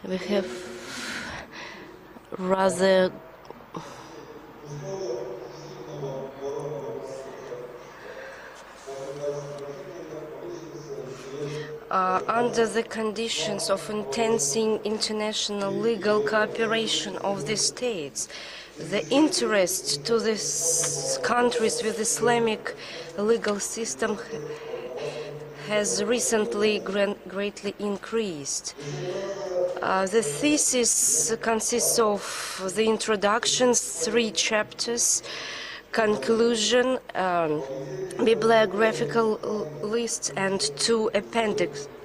We have rather under the conditions of intensing international legal cooperation of the states, the interest to these countries with Islamic legal system has recently greatly increased. The thesis consists of the introduction, 3 chapters, conclusion, bibliographical list, and 2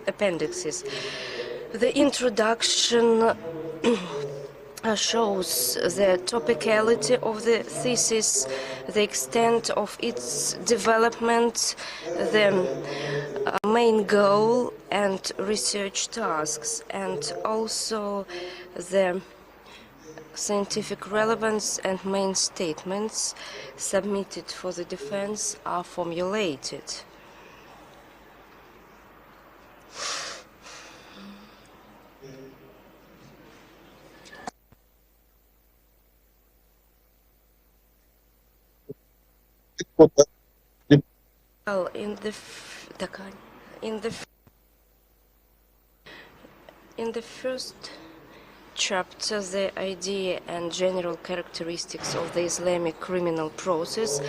appendixes. The introduction shows the topicality of the thesis, the extent of its development, the main goal and research tasks, and also the scientific relevance and main statements submitted for the defense are formulated. Well, in the first chapter, the idea and general characteristics of the Islamic criminal process,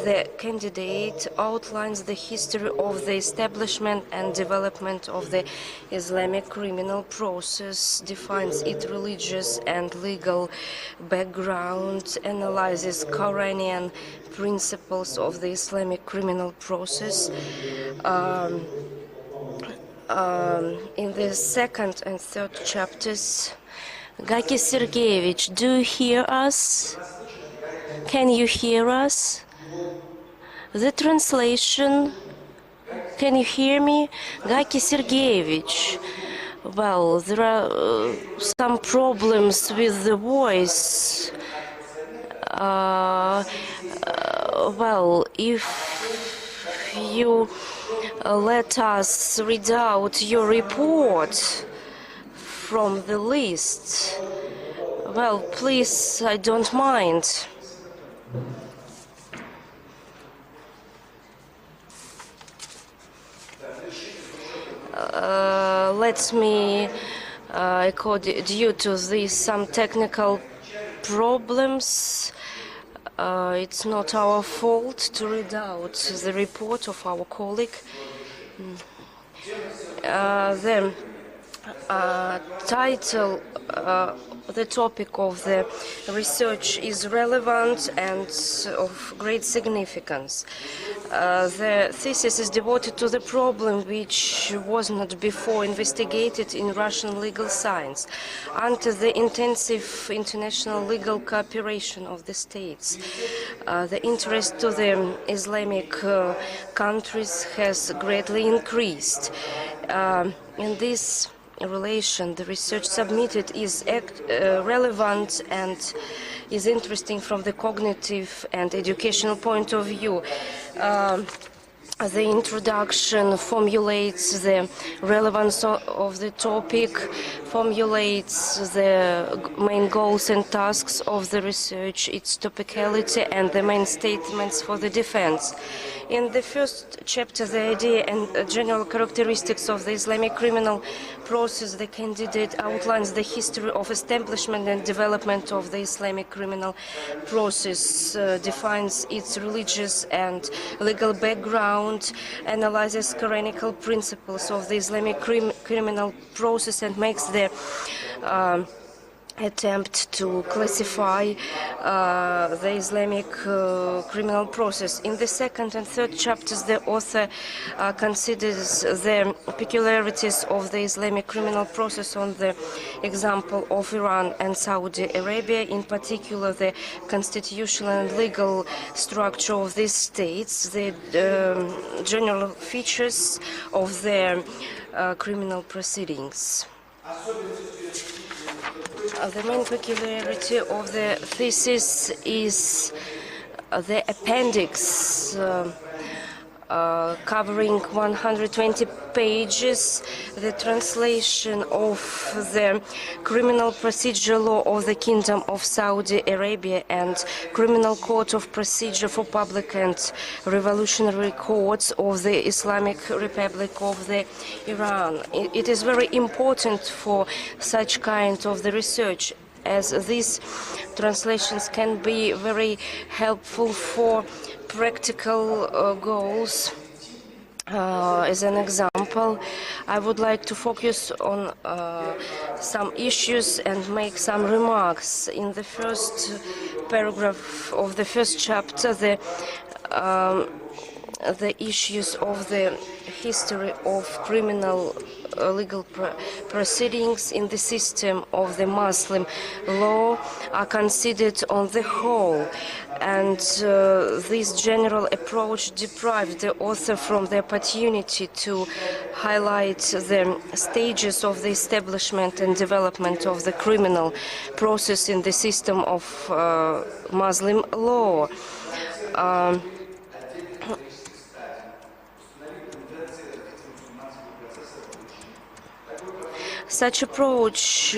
the candidate outlines the history of the establishment and development of the Islamic criminal process, defines its religious and legal background, analyzes Quranian principles of the Islamic criminal process, in the second and third chapters. Gaki Sergeyevich, do you hear us? Can you hear us? The translation, can you hear me? Gaki Sergeyevich, well, there are some problems with the voice. Well, if you let us read out your report from the list, well, please, I don't mind. Let me, due to these some technical problems, it's not our fault to read out the report of our colleague. The title, the topic of the research is relevant and of great significance. The thesis is devoted to the problem which was not before investigated in Russian legal science. Under the intensive international legal cooperation of the states, the interest to the Islamic countries has greatly increased. In this relation, the research submitted is relevant and is interesting from the cognitive and educational point of view. The introduction formulates the relevance of the topic, formulates the main goals and tasks of the research, its topicality, and the main statements for the defense. In the first chapter, the idea and general characteristics of the Islamic criminal process, the candidate outlines the history of establishment and development of the Islamic criminal process, defines its religious and legal background, analyzes canonical principles of the Islamic criminal process, and makes the attempt to classify the Islamic criminal process. In the second and third chapters, the author considers the peculiarities of the Islamic criminal process on the example of Iran and Saudi Arabia, in particular the constitutional and legal structure of these states, the general features of their criminal proceedings. The main peculiarity of the thesis is the appendix covering 120 pages, the translation of the criminal procedure law of the Kingdom of Saudi Arabia and criminal code of procedure for public and revolutionary courts of the Islamic Republic of the Iran. It is very important for such kind of the research, as these translations can be very helpful for practical goals. As an example, I would like to focus on some issues and make some remarks. In the first paragraph of the first chapter, the issues of the history of criminal legal proceedings in the system of the Muslim law are considered on the whole, and this general approach deprived the author from the opportunity to highlight the stages of the establishment and development of the criminal process in the system of Muslim law. Such approach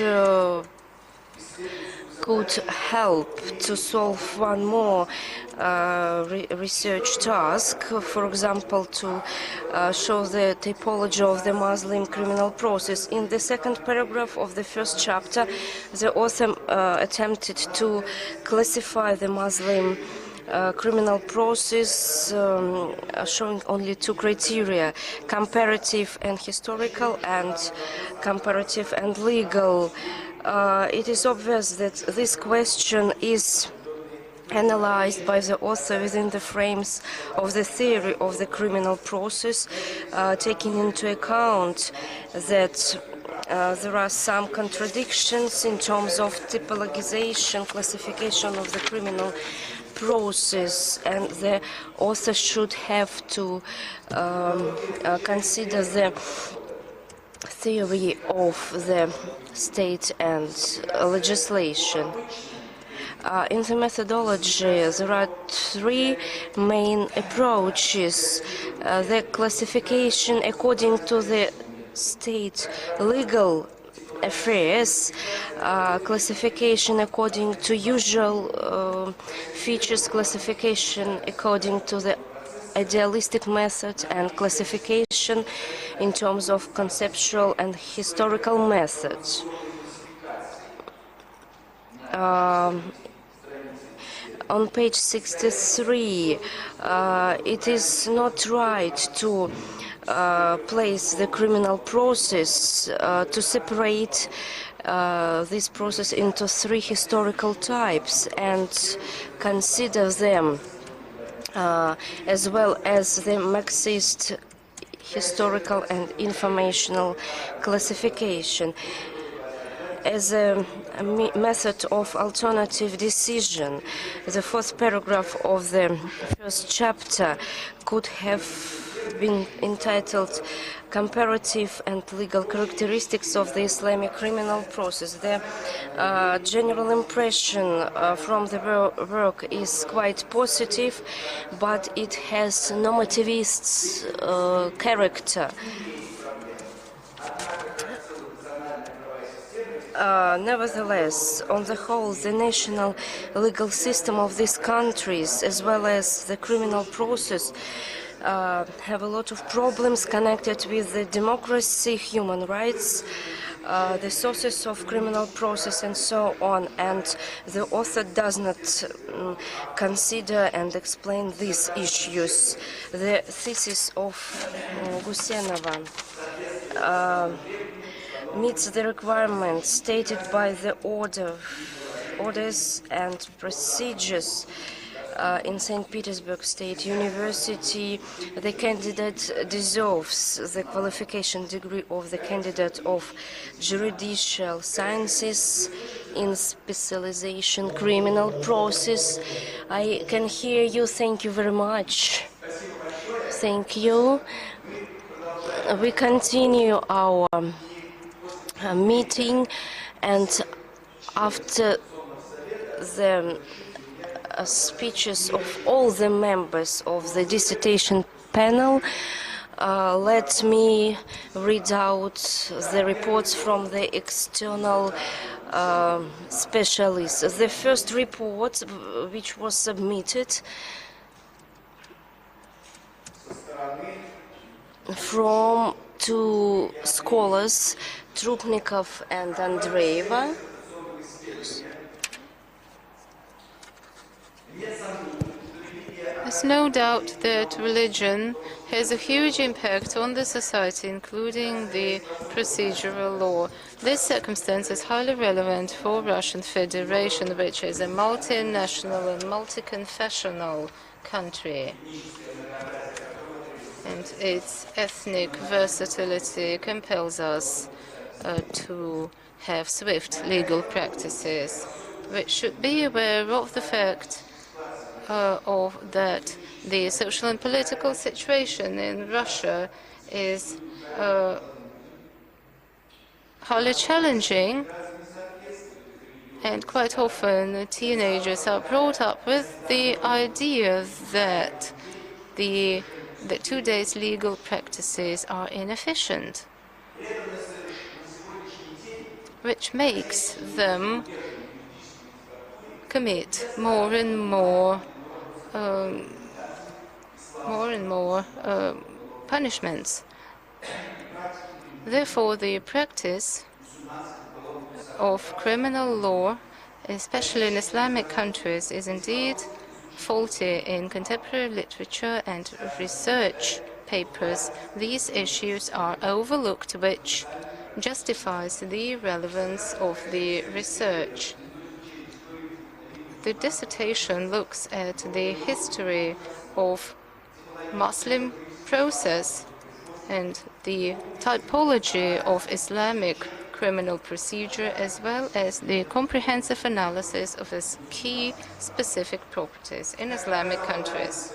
could help to solve one more research task, for example, to show the typology of the Muslim criminal process. In the second paragraph of the first chapter, the author attempted to classify the Muslim criminal process, showing only two criteria: comparative and historical, and comparative and legal. It is obvious that this question is analyzed by the author within the frames of the theory of the criminal process, taking into account that there are some contradictions in terms of typologization, classification of the criminal process, and the author should have to consider the theory of the state and legislation. In the methodology, there are three main approaches. The classification according to the state legal affairs, classification according to usual features, classification according to the idealistic method, and classification in terms of conceptual and historical methods. On page 63, it is not right to place the criminal process, to separate this process into three historical types and consider them as well as the Marxist historical and informational classification. As a method of alternative decision, the fourth paragraph of the first chapter could have been entitled Comparative and Legal Characteristics of the Islamic Criminal Process. The general impression from the work is quite positive, but it has normativist character. Nevertheless, on the whole, the national legal system of these countries, as well as the criminal process, have a lot of problems connected with the democracy, human rights, the sources of criminal process, and so on. And the author does not consider and explain these issues. The thesis of Gusenova meets the requirements stated by the orders and procedures in St. Petersburg State University. The candidate deserves the qualification degree of the Candidate of Juridical Sciences in specialization criminal process. I can hear you. Thank you very much. Thank you. We continue our meeting, and after the speeches of all the members of the dissertation panel, let me read out the reports from the external specialists. The first report, which was submitted from two scholars, Trupnikov and Andreeva. There's no doubt that religion has a huge impact on the society, including the procedural law. This circumstance is highly relevant for Russian Federation, which is a multinational and multi-confessional country. And its ethnic versatility compels us to have swift legal practices. We should be aware of the fact that the social and political situation in Russia is highly challenging, and quite often teenagers are brought up with the idea that the today's legal practices are inefficient, which makes them commit more and more punishments. Therefore, the practice of criminal law, especially in Islamic countries, is indeed faulty. In contemporary literature and research papers, these issues are overlooked, which justifies the relevance of the research. The dissertation looks at the history of Muslim process and the typology of Islamic criminal procedure, as well as the comprehensive analysis of its key specific properties in Islamic countries.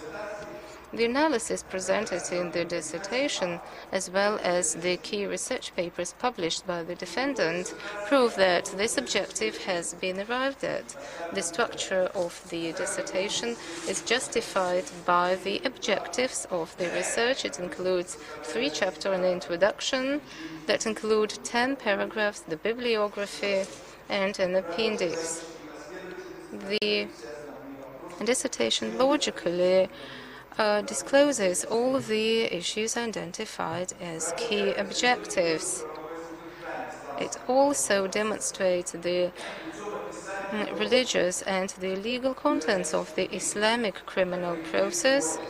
The analysis presented in the dissertation, as well as the key research papers published by the defendant, prove that this objective has been arrived at. The structure of the dissertation is justified by the objectives of the research. It includes 3 chapters and an introduction that include 10 paragraphs, the bibliography, and an appendix. The dissertation logically discloses all of the issues identified as key objectives. It also demonstrates the religious and the legal contents of the Islamic criminal process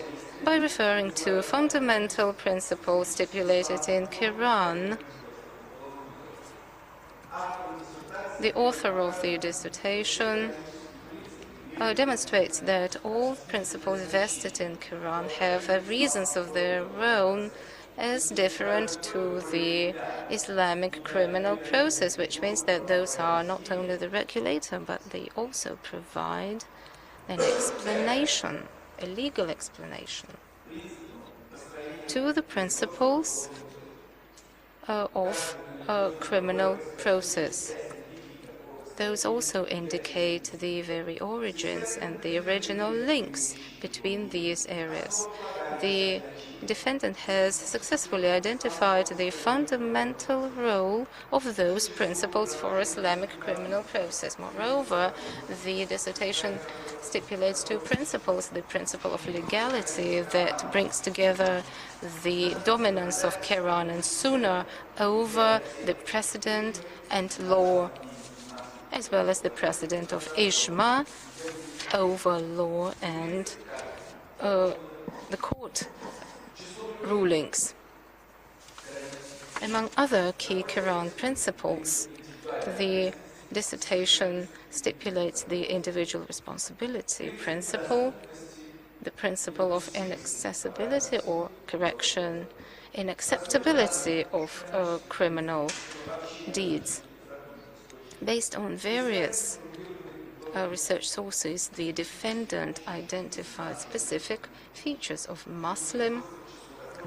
by referring to fundamental principles stipulated in Quran. The author of the dissertation demonstrates that all principles vested in Quran have reasons of their own as different to the Islamic criminal process, which means that those are not only the regulator, but they also provide an explanation, a legal explanation, to the principles of criminal process. Those also indicate the very origins and the original links between these areas. The defendant has successfully identified the fundamental role of those principles for Islamic criminal process. Moreover, the dissertation stipulates 2 principles: the principle of legality that brings together the dominance of Quran and Sunnah over the precedent and law, as well as the precedent of Ijma over law and the court rulings. Among other key Quran principles, the dissertation stipulates the individual responsibility principle, the principle of inaccessibility or correction, inacceptability of criminal deeds. Based on various research sources, the defendant identified specific features of Muslim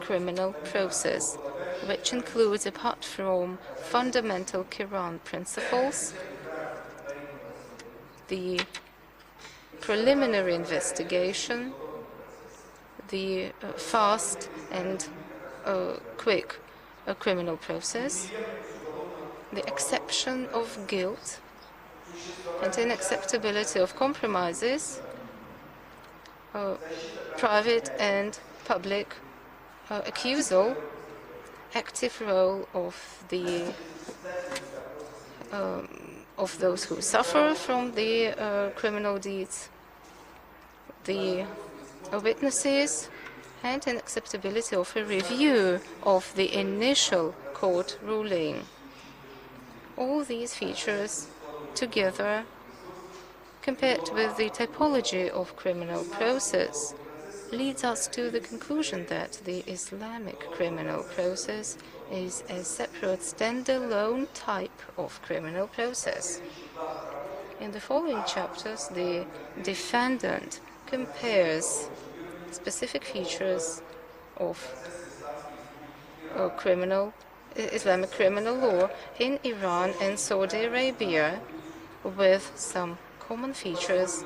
criminal process, which includes, apart from fundamental Quran principles, the preliminary investigation, the fast and quick criminal process, the exception of guilt and inacceptability of compromises, private and public accusal, active role of the of those who suffer from the criminal deeds, the witnesses, and inacceptability of a review of the initial court ruling. All these features together, compared with the typology of criminal process, leads us to the conclusion that the Islamic criminal process is a separate standalone type of criminal process. In the following chapters, the defendant compares specific features of Islamic criminal law in Iran and Saudi Arabia with some common features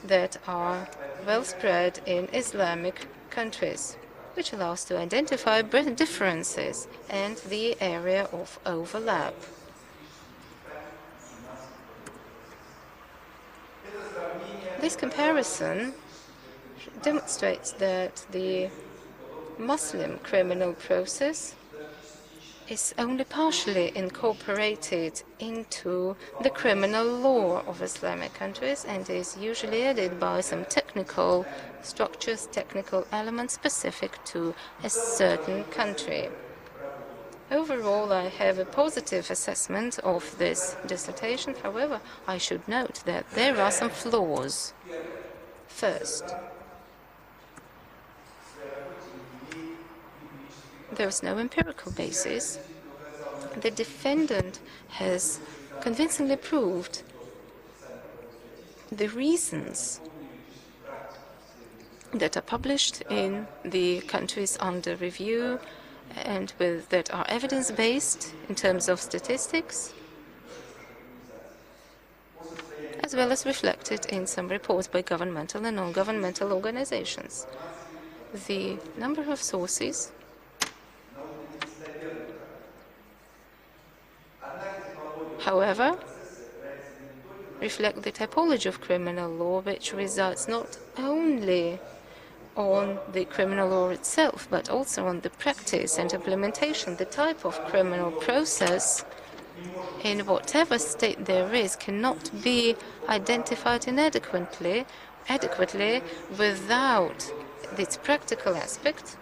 that are well spread in Islamic countries, which allows to identify differences and the area of overlap. This comparison demonstrates that the Muslim criminal process is only partially incorporated into the criminal law of Islamic countries and is usually added by some technical structures, technical elements specific to a certain country. Overall, I have a positive assessment of this dissertation. However, I should note that there are some flaws. First, there is no empirical basis. The defendant has convincingly proved the reasons that are published in the countries under review and that are evidence-based in terms of statistics, as well as reflected in some reports by governmental and non-governmental organizations. The number of sources however, reflect the typology of criminal law, which resides not only on the criminal law itself, but also on the practice and implementation. The type of criminal process, in whatever state there is, cannot be identified adequately without its practical aspect.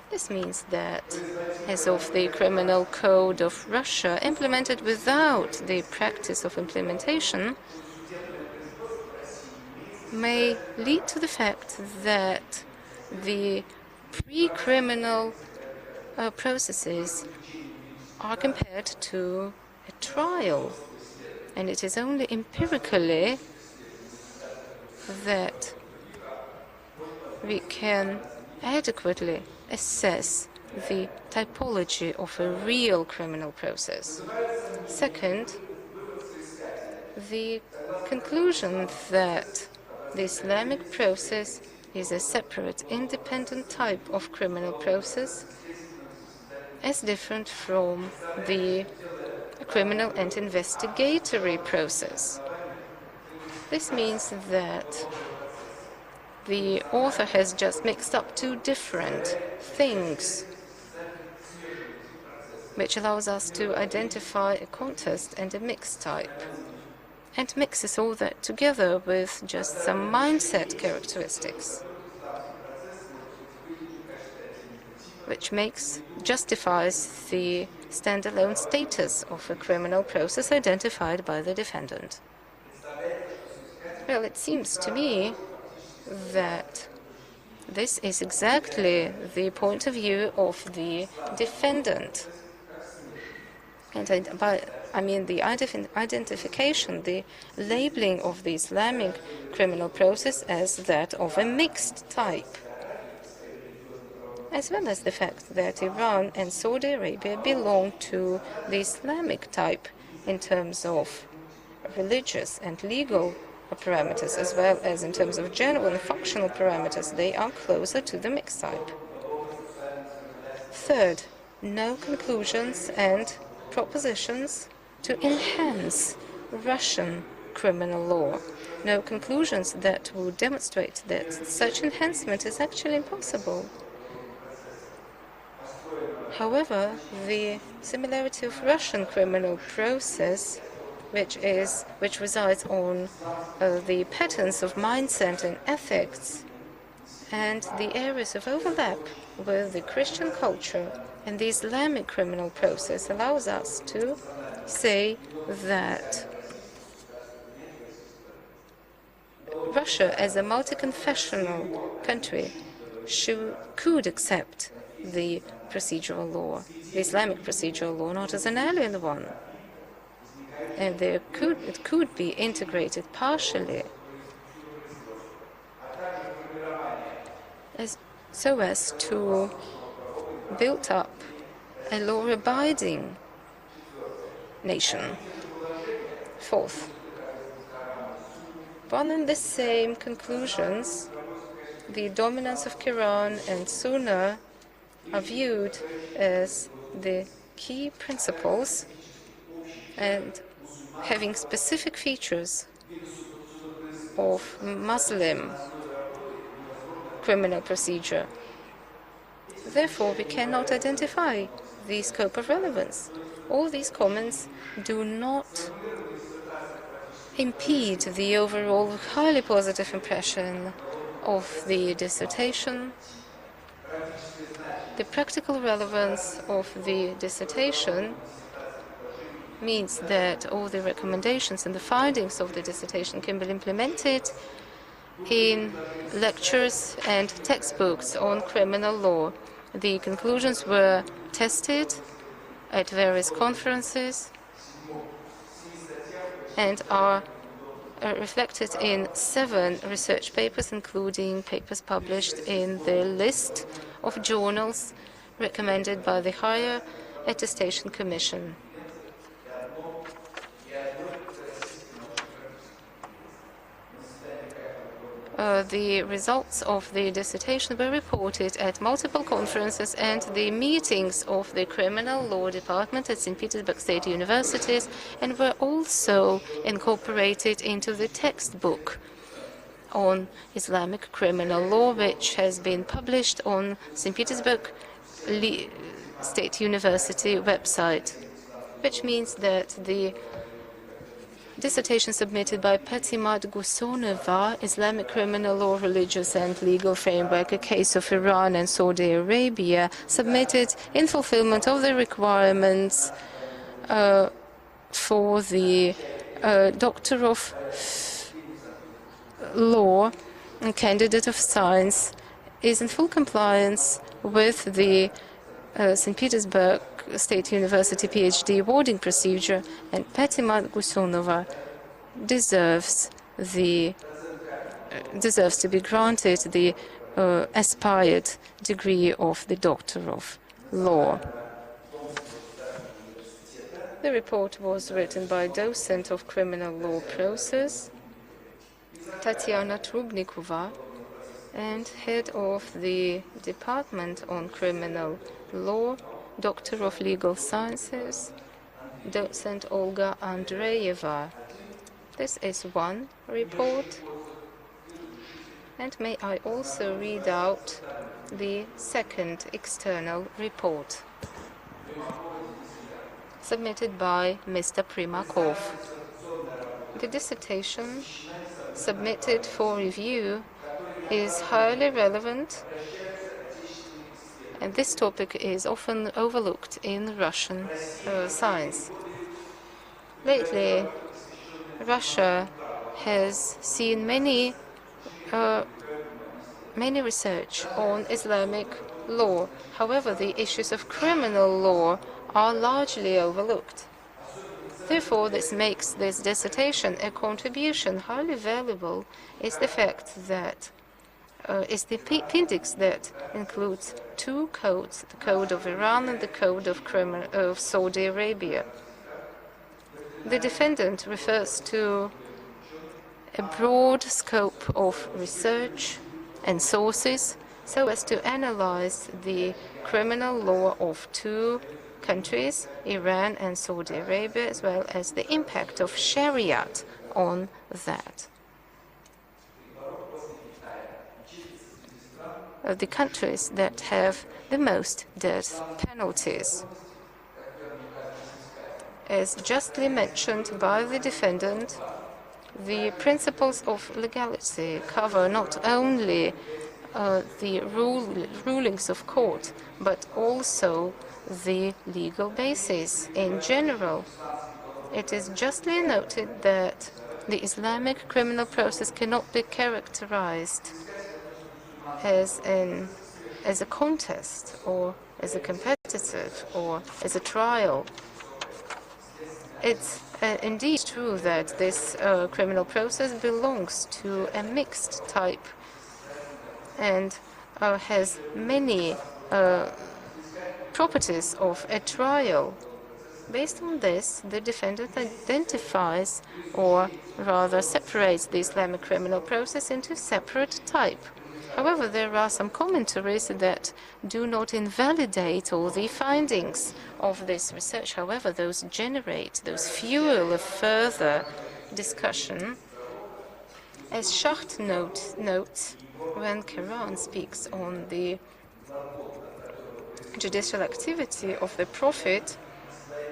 This means that, as of the criminal code of Russia, implemented without the practice of implementation, may lead to the fact that the pre-criminal processes are compared to a trial, and it is only empirically that we can adequately assess the typology of a real criminal process. Second, the conclusion that the Islamic process is a separate, independent type of criminal process, as different from the criminal and investigatory process. This means that the author has just mixed up two different things, which allows us to identify a contest and a mixed type, and mixes all that together with just some mindset characteristics, which justifies the standalone status of a criminal process identified by the defendant. Well, it seems to me that this is exactly the point of view of the defendant. And I mean the identification, the labeling of the Islamic criminal process as that of a mixed type, as well as the fact that Iran and Saudi Arabia belong to the Islamic type in terms of religious and legal parameters, as well as in terms of general and functional parameters. They are closer to the mixed type. Third, no conclusions and propositions to enhance Russian criminal law. No conclusions that would demonstrate that such enhancement is actually impossible. However, the similarity of Russian criminal process, which resides on the patterns of mindset and ethics, and the areas of overlap with the Christian culture and the Islamic criminal process, allows us to say that Russia, as a multi-confessional country, could accept the procedural law, the Islamic procedural law, not as an alien one. And it could be integrated partially so as to build up a law-abiding nation. Fourth, one and the same conclusions, the dominance of Quran and Sunnah, are viewed as the key principles and having specific features of Muslim criminal procedure. Therefore, we cannot identify the scope of relevance. All these comments do not impede the overall highly positive impression of the dissertation, The practical relevance of the dissertation means that all the recommendations and the findings of the dissertation can be implemented in lectures and textbooks on criminal law. The conclusions were tested at various conferences and are reflected in 7 research papers, including papers published in the list of journals recommended by the Higher Attestation Commission. The results of the dissertation were reported at multiple conferences and the meetings of the Criminal Law Department at St. Petersburg State Universities, and were also incorporated into the textbook on Islamic criminal law, which has been published on St. Petersburg State University website, which means that the dissertation submitted by Patimat Gusenova, Islamic Criminal Law, Religious and Legal Framework, a case of Iran and Saudi Arabia, submitted in fulfillment of the requirements for the Doctor of Law and Candidate of Science, is in full compliance with the St. Petersburg State University PhD awarding procedure, and Patimat Gusenova deserves to be granted the aspired degree of the Doctor of Law. The report was written by docent of criminal law process Tatiana Trubnikova and head of the Department on Criminal Law, Doctor of Legal Sciences, docent Olga Andreeva. This is one report, and may I also read out the second external report submitted by Mr. Primakov. The dissertation submitted for review is highly relevant, and this topic is often overlooked in Russian science. Lately, Russia has seen many research on Islamic law. However, the issues of criminal law are largely overlooked. Therefore, this makes this dissertation a contribution. Highly valuable is the fact that is the appendix that includes 2 codes, the Code of Iran and the Code of Saudi Arabia. The defendant refers to a broad scope of research and sources so as to analyze the criminal law of 2 countries, Iran and Saudi Arabia, as well as the impact of Shariat on that. The countries that have the most death penalties. As justly mentioned by the defendant, the principles of legality cover not only the rulings of court, but also the legal basis in general. It is justly noted that the Islamic criminal process cannot be characterized as a contest or as a competitive or as a trial. It's indeed true that this criminal process belongs to a mixed type and has many properties of a trial. Based on this, the defendant identifies, or rather separates, the Islamic criminal process into separate type. However, there are some commentaries that do not invalidate all the findings of this research. However, those fuel a further discussion. As Schacht notes, when Quran speaks on the judicial activity of the Prophet,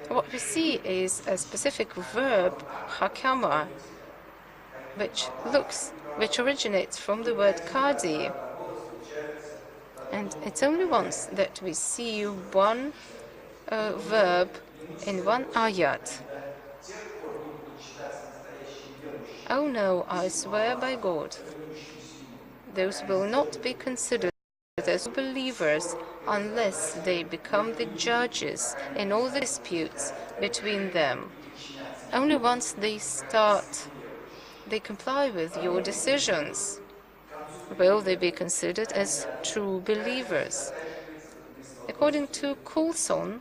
what we see is a specific verb, hakama, which originates from the word qadi. And it's only once that we see one verb in one ayat. Oh no, I swear by God, those will not be considered as believers unless they become the judges in all the disputes between them. Only once they comply with your decisions, will they be considered as true believers. According to Coulson,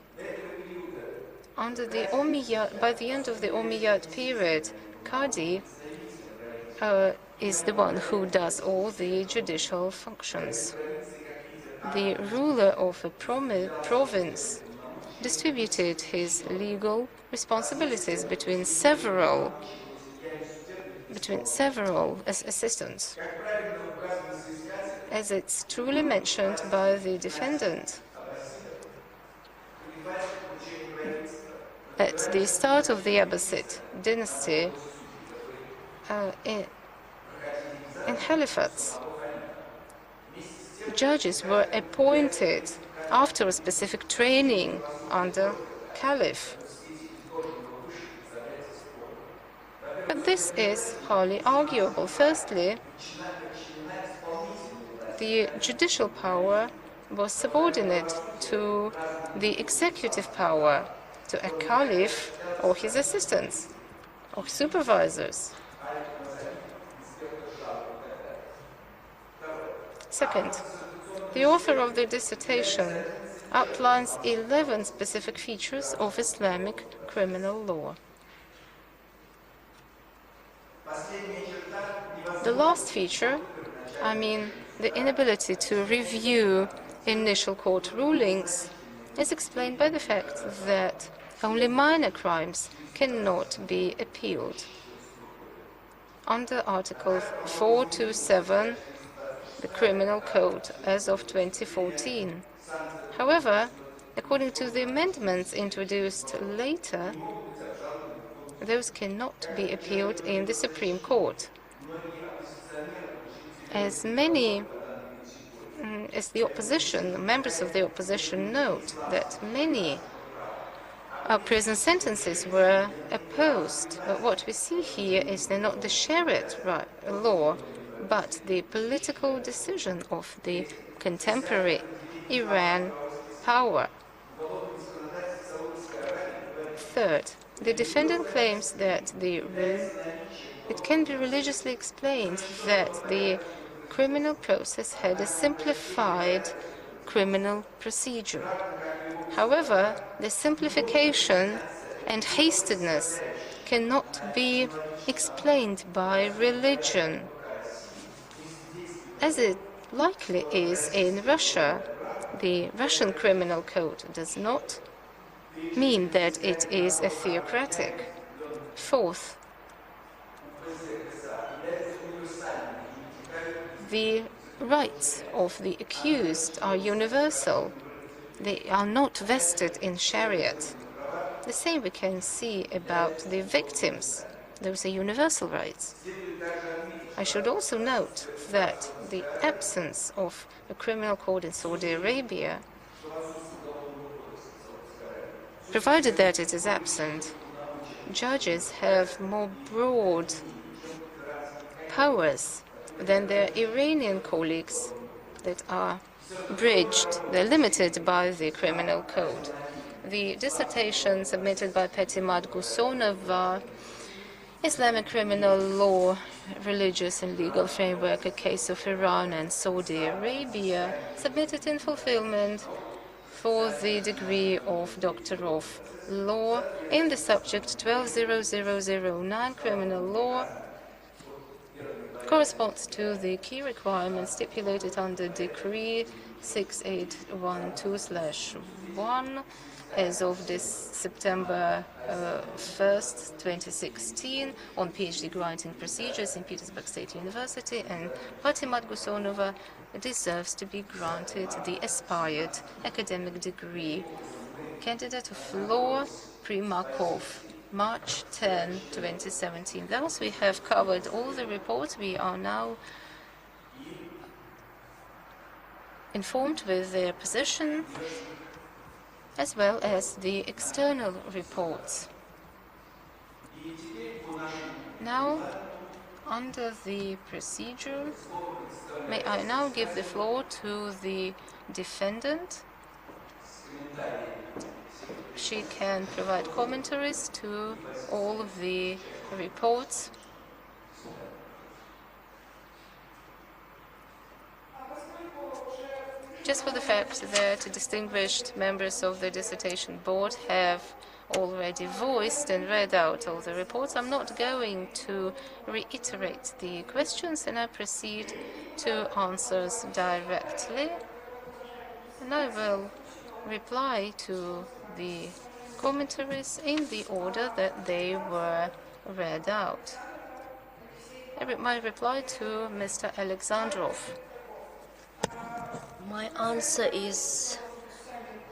by the end of the Umayyad period, Qadi is the one who does all the judicial functions. The ruler of a province distributed his legal responsibilities between several assistants, as it's truly mentioned by the defendant. At the start of the Abbasid dynasty in Caliphate, judges were appointed after a specific training under Caliph. But this is highly arguable. Firstly, the judicial power was subordinate to the executive power, to a caliph or his assistants or supervisors. Second, the author of the dissertation outlines 11 specific features of Islamic criminal law. The last feature, the inability to review initial court rulings, is explained by the fact that only minor crimes cannot be appealed. Under Article 427, the Criminal Code as of 2014. However, according to the amendments introduced later, those cannot be appealed in the Supreme Court. As the members of the opposition note that many prison sentences were opposed. But what we see here is not the Shariat law, but the political decision of the contemporary Iran power. Third, the defendant claims that it can be religiously explained that the criminal process had a simplified criminal procedure. However, the simplification and hastiness cannot be explained by religion, as it likely is in Russia. The Russian Criminal Code does not mean that it is a theocratic. Fourth, the rights of the accused are universal. They are not vested in Shariat. The same we can see about the victims. Those are universal rights. I should also note that the absence of a criminal code in Saudi Arabia, provided that it is absent, judges have more broad powers than their Iranian colleagues that are bridged. They're limited by the criminal code. The dissertation submitted by Patimat, Gusenova, Islamic criminal law, religious and legal framework, a case of Iran and Saudi Arabia, submitted in fulfillment for the degree of Doctor of Law in the subject 120009 criminal law, corresponds to the key requirements stipulated under Decree 6812/1 as of this September 1st, 2016, on PhD granting procedures in Petersburg State University, and Patimat Gusenova deserves to be granted the aspired academic degree. Candidate of Law, Primakov, March 10, 2017. Thus, we have covered all the reports. We are now informed with their position, as well as the external reports. Now, under the procedure, may I now give the floor to the defendant. She can provide commentaries to all of the reports. Just for the fact that distinguished members of the dissertation board have already voiced and read out all the reports, I'm not going to reiterate the questions, and I proceed to answers directly. And I will reply to the commentaries in the order that they were read out. My reply to Mr. Alexandrov. My answer is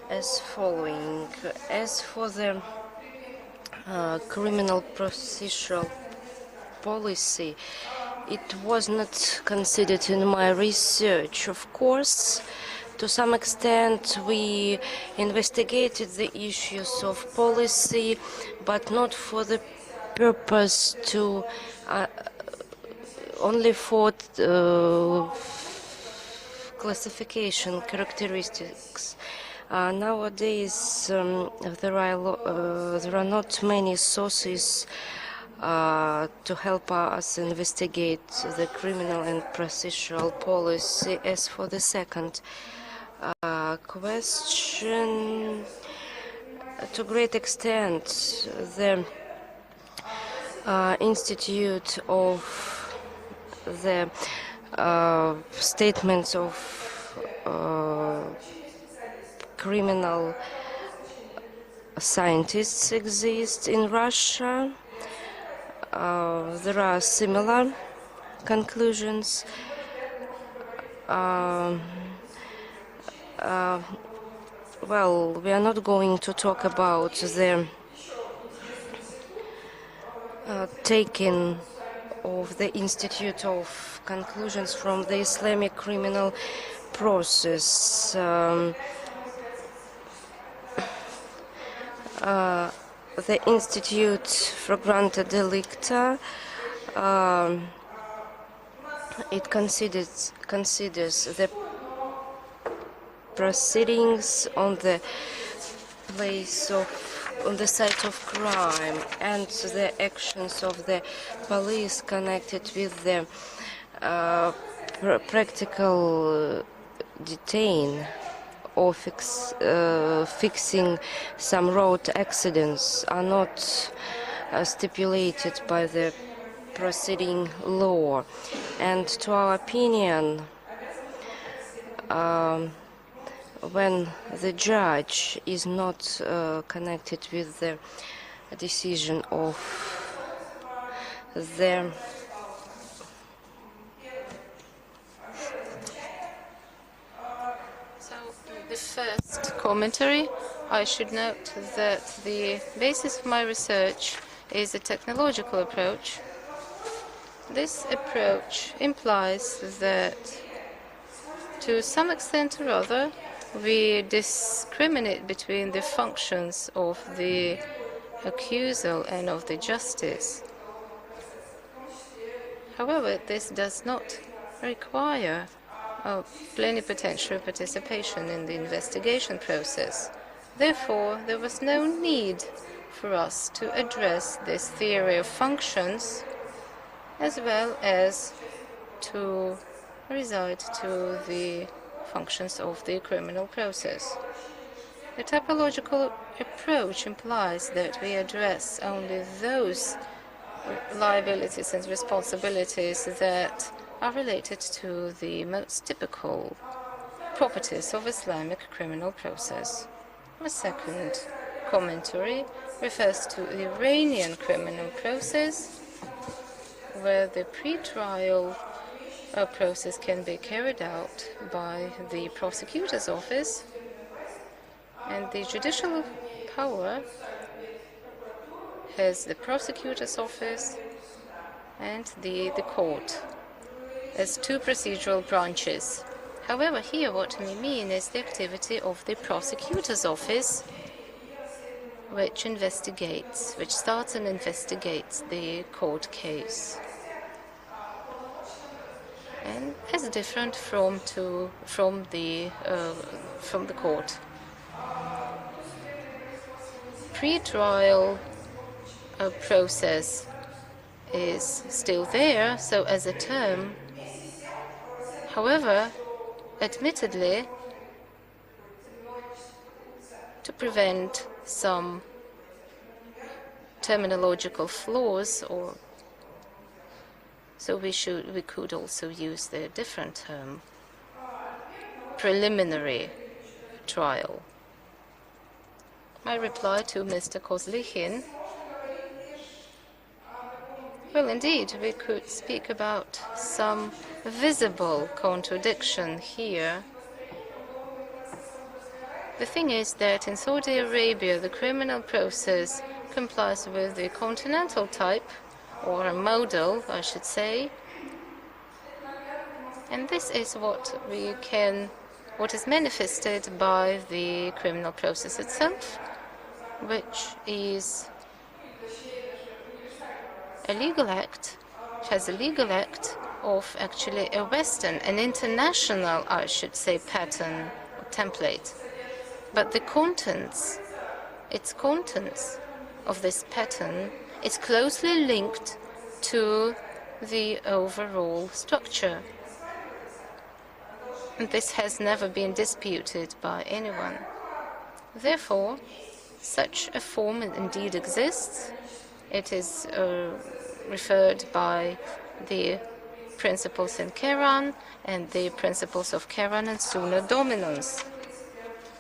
as following. As for the criminal procedural policy, it was not considered in my research. Of course, to some extent we investigated the issues of policy, but not for the purpose to only for classification characteristics. Nowadays, there are not many sources to help us investigate the criminal and procedural policy. As for the second question, to a great extent, the Institute of the statements of criminal scientists exist in Russia. There are similar conclusions. Well, we are not going to talk about the taking of the Institute of conclusions from the Islamic criminal process. The Institute Flagranta Delicta, it considers the proceedings on the site of crime and the actions of the police connected with the practical detain or fixing some road accidents are not stipulated by the proceeding law. And to our opinion, when the judge is not connected with the decision of the The first commentary, I should note that the basis of my research is a technological approach. This approach implies that, to some extent or other, we discriminate between the functions of the accusal and of the justice. However, this does not require plenipotentiary participation in the investigation process. Therefore, there was no need for us to address this theory of functions, as well as to reside to the functions of the criminal process. The typological approach implies that we address only those liabilities and responsibilities that are related to the most typical properties of Islamic criminal process. My second commentary refers to the Iranian criminal process, where the pre-trial process can be carried out by the prosecutor's office, and the judicial power has the prosecutor's office and the court as two procedural branches. However, here what we mean is the activity of the prosecutor's office, which starts and investigates the court case. And is different from the court. Pre-trial process is still there, so as a term. However, admittedly, to prevent some terminological flaws, we could also use the different term, preliminary trial. My reply to Mr. Kozlichin: well, indeed, we could speak about some visible contradiction here. The thing is that in Saudi Arabia, the criminal process complies with the continental type, or a model, I should say. And this is what is manifested by the criminal process itself, which is a legal act, of actually a Western, an international, I should say, pattern or template. But the contents of this pattern is closely linked to the overall structure. And this has never been disputed by anyone. Therefore, such a form indeed exists. It is referred by the principles in Quran and the principles of Quran and Sunnah dominance.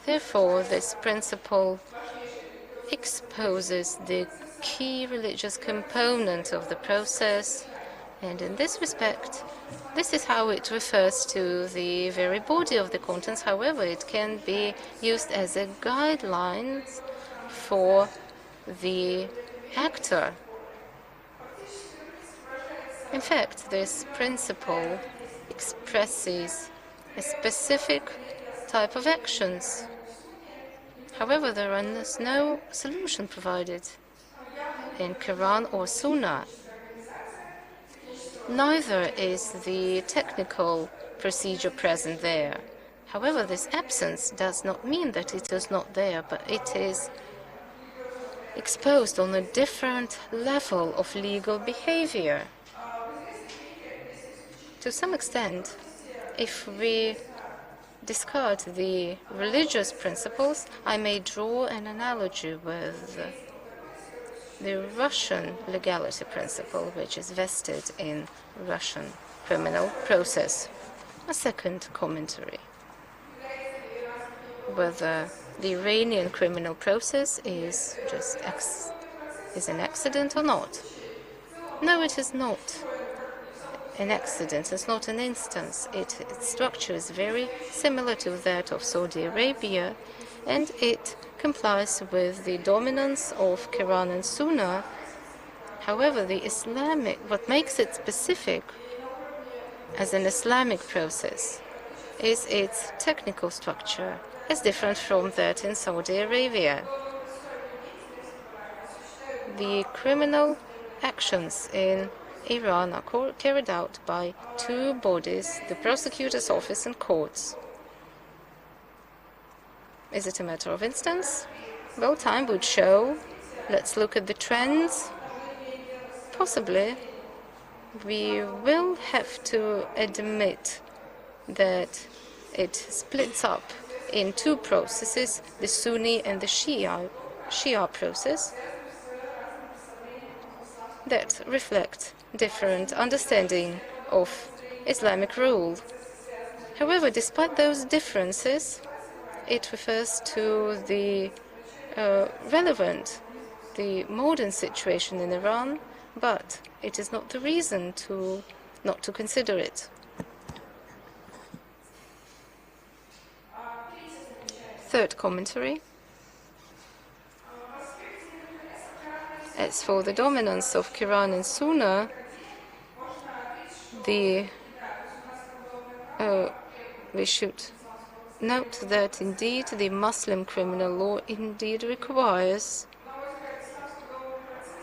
Therefore, this principle exposes the key religious component of the process, and in this respect, this is how it refers to the very body of the contents. However, it can be used as a guideline for the actor. In fact, this principle expresses a specific type of actions. However, there is no solution provided in Quran or Sunnah. Neither is the technical procedure present there. However, this absence does not mean that it is not there, but it is exposed on a different level of legal behavior. To some extent, if we discard the religious principles, I may draw an analogy with the Russian legality principle, which is vested in Russian criminal process. A second commentary: whether the Iranian criminal process is an accident or not. No, it is not an accident. It's not an instance. Its structure is very similar to that of Saudi Arabia, and it complies with the dominance of Quran and Sunnah. However, what makes it specific as an Islamic process is its technical structure, is different from that in Saudi Arabia. The criminal actions in Iran are carried out by two bodies, the prosecutor's office and courts. Is it a matter of instance? Well, time would show. Let's look at the trends. Possibly, we will have to admit that it splits up in two processes, the Sunni and the Shia process, that reflect different understanding of Islamic rule. However, despite those differences, it refers to the the modern situation in Iran, but it is not the reason not to consider it. Third commentary. As for the dominance of Quran and Sunnah, the we should note that indeed the Muslim criminal law indeed requires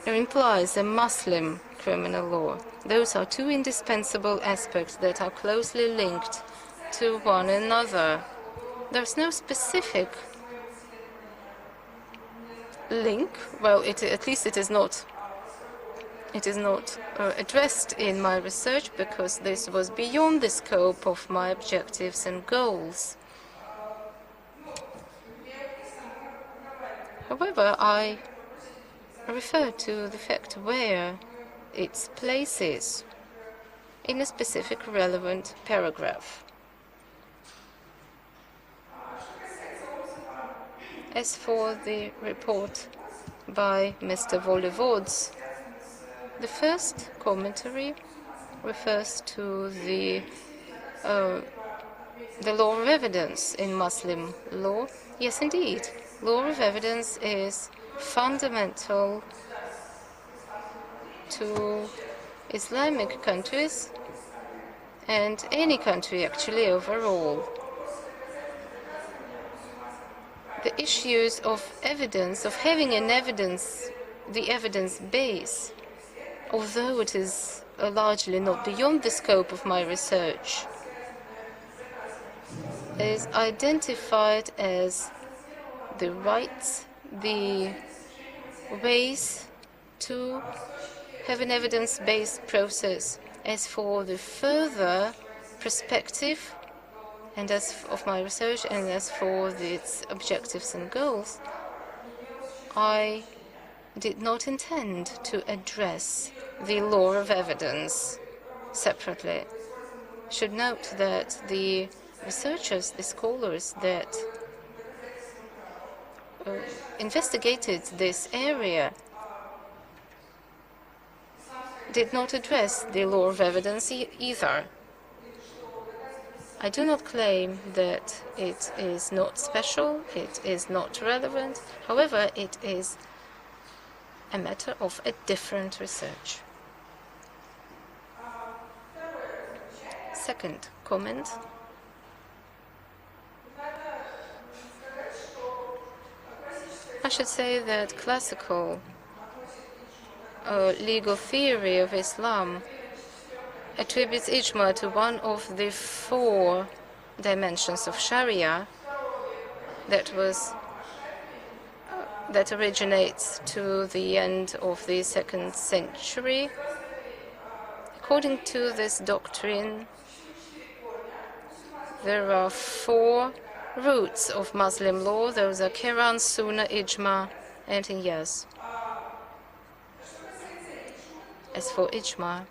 or implies a Muslim criminal law. Those are two indispensable aspects that are closely linked to one another. There's no specific link. Well, at least it is not addressed in my research, because this was beyond the scope of my objectives and goals. However, I refer to the fact where its place is in a specific relevant paragraph. As for the report by Mr. Volevods, the first commentary refers to the law of evidence in Muslim law. Yes, indeed, law of evidence is fundamental to Islamic countries and any country actually overall. The issues of evidence, of having an evidence, the evidence base, although it is largely not beyond the scope of my research, is identified as the rights, the ways to have an evidence-based process. As for the further perspective, and as of my research, and as for its objectives and goals, I did not intend to address the law of evidence separately. I should note that the researchers, the scholars that investigated this area did not address the law of evidence either. I do not claim that it is not special, it is not relevant. However, it is a matter of a different research. Second comment. I should say that classical legal theory of Islam attributes ijma to one of the four dimensions of Sharia that originates to the end of the 2nd century. According to this doctrine, there are four roots of Muslim law. Those are Quran, Sunnah, Ijma, and Qiyas. As for Ijma,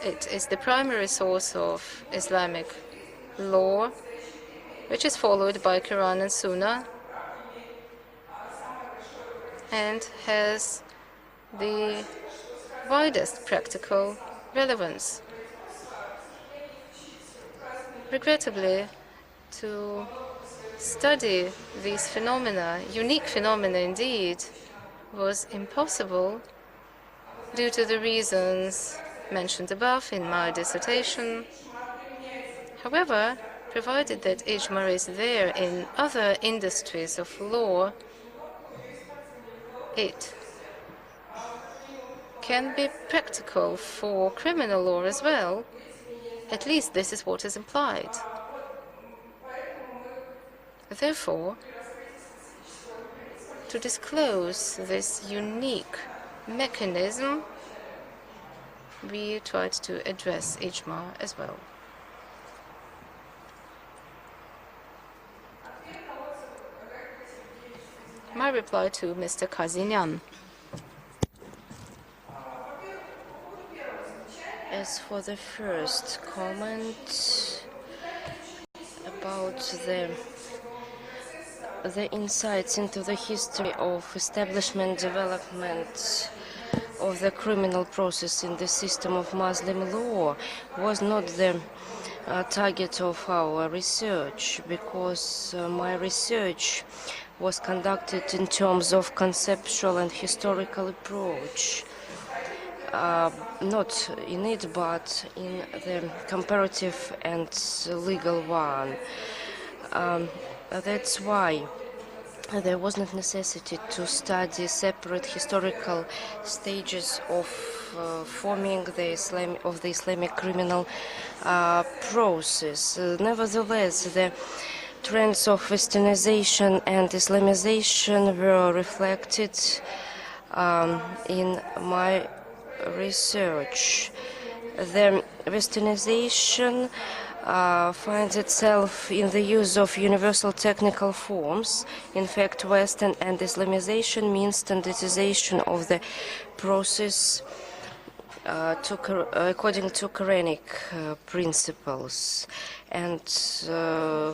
it is the primary source of Islamic law, which is followed by Quran and Sunnah, and has the widest practical relevance. Regrettably, to study these phenomena, unique phenomena indeed, was impossible due to the reasons mentioned above in my dissertation. However, provided that ijma is there in other industries of law, it can be practical for criminal law as well. At least this is what is implied. Therefore, to disclose this unique mechanism, we tried to address ijma as well. My reply to Mr. Kazinian. As for the first comment about the insights into the history of establishment, development of the criminal process in the system of Muslim law, was not the target of our research, because my research was conducted in terms of conceptual and historical approach. not in it, but in the comparative and legal one. That's why there was not necessity to study separate historical stages of forming the Islamic criminal process. Nevertheless, the trends of Westernization and Islamization were reflected in my research. The Westernization finds itself in the use of universal technical forms. In fact, Western and Islamization means standardization of the process according to Quranic principles. And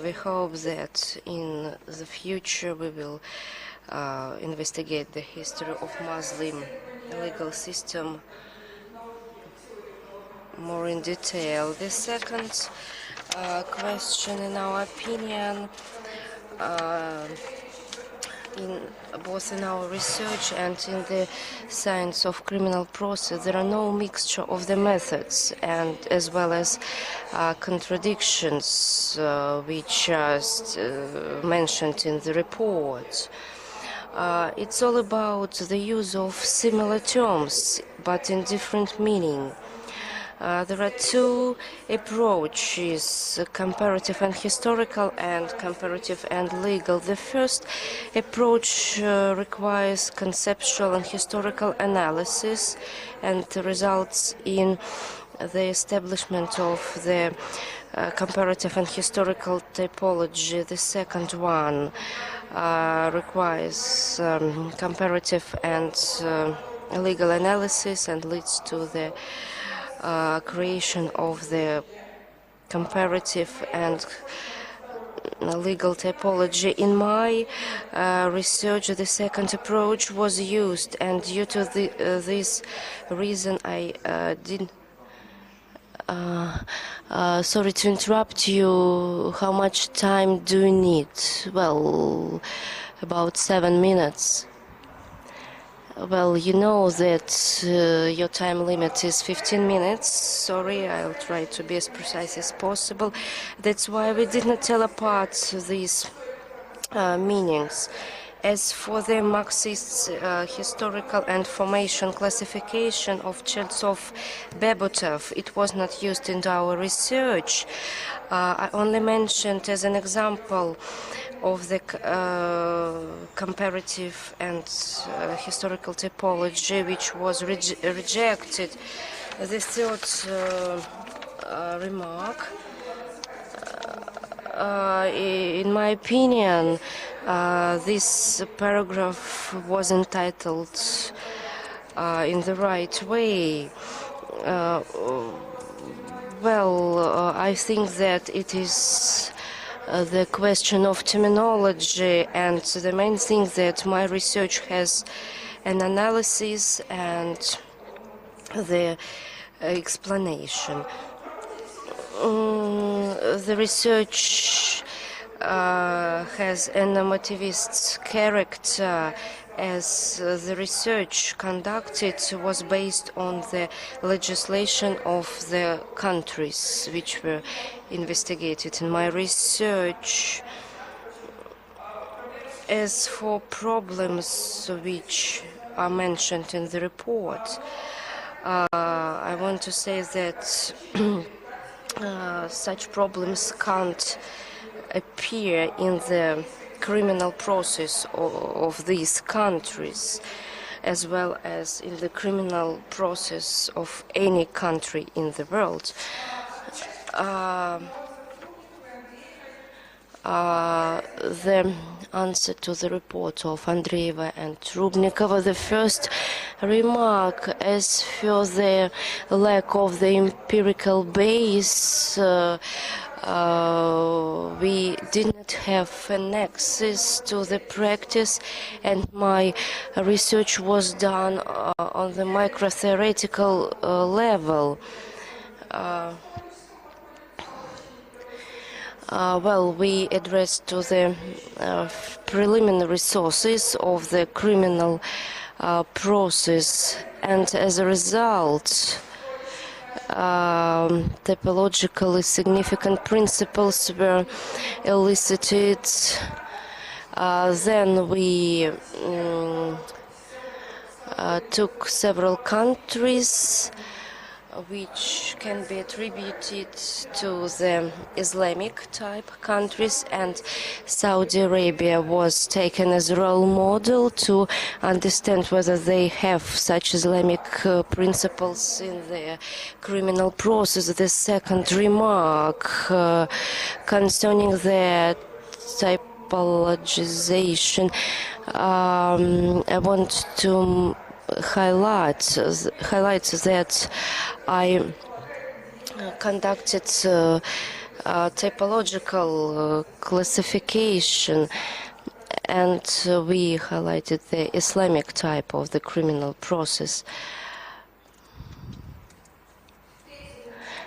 we hope that in the future we will investigate the history of Muslim legal system more in detail. The second question, in our opinion, both in our research and in the science of criminal process, there are no mixture of the methods and as well as contradictions which are mentioned in the report. It's all about the use of similar terms but in different meaning. There are two approaches, comparative and historical and comparative and legal. The first approach requires conceptual and historical analysis and results in the establishment of the comparative and historical typology. The second one requires comparative and legal analysis and leads to the creation of the comparative and legal typology. In my research, the second approach was used, and due to this reason, I did. Sorry to interrupt you. How much time do you need? Well, about 7 minutes. Well, you know that your time limit is 15 minutes. Sorry, I'll try to be as precise as possible. That's why we did not tell apart these meanings. As for the Marxist historical and formation classification of Chertsov-Bebotov, it was not used in our research. I only mentioned as an example of the comparative and historical typology which was rejected. The third remark, in my opinion, this paragraph was entitled in the right way. I think that it is the question of terminology, and the main thing that my research has an analysis and the explanation. The research has a normativist character, as the research conducted was based on the legislation of the countries which were investigated in my research. As for problems which are mentioned in the report, I want to say that such problems can't appear in the criminal process of these countries, as well as in the criminal process of any country in the world. The answer to the report of Andreeva and Rubnikova, the first remark, as for the lack of the empirical base, we did not have an access to the practice, and my research was done on the micro-theoretical level. We addressed to the preliminary sources of the criminal process, and as a result, typologically significant principles were elicited. Then we took several countries which can be attributed to the Islamic type countries, and Saudi Arabia was taken as a role model to understand whether they have such Islamic principles in their criminal process. The second remark concerning the typologization, I want to highlight that I conducted typological classification, and we highlighted the Islamic type of the criminal process.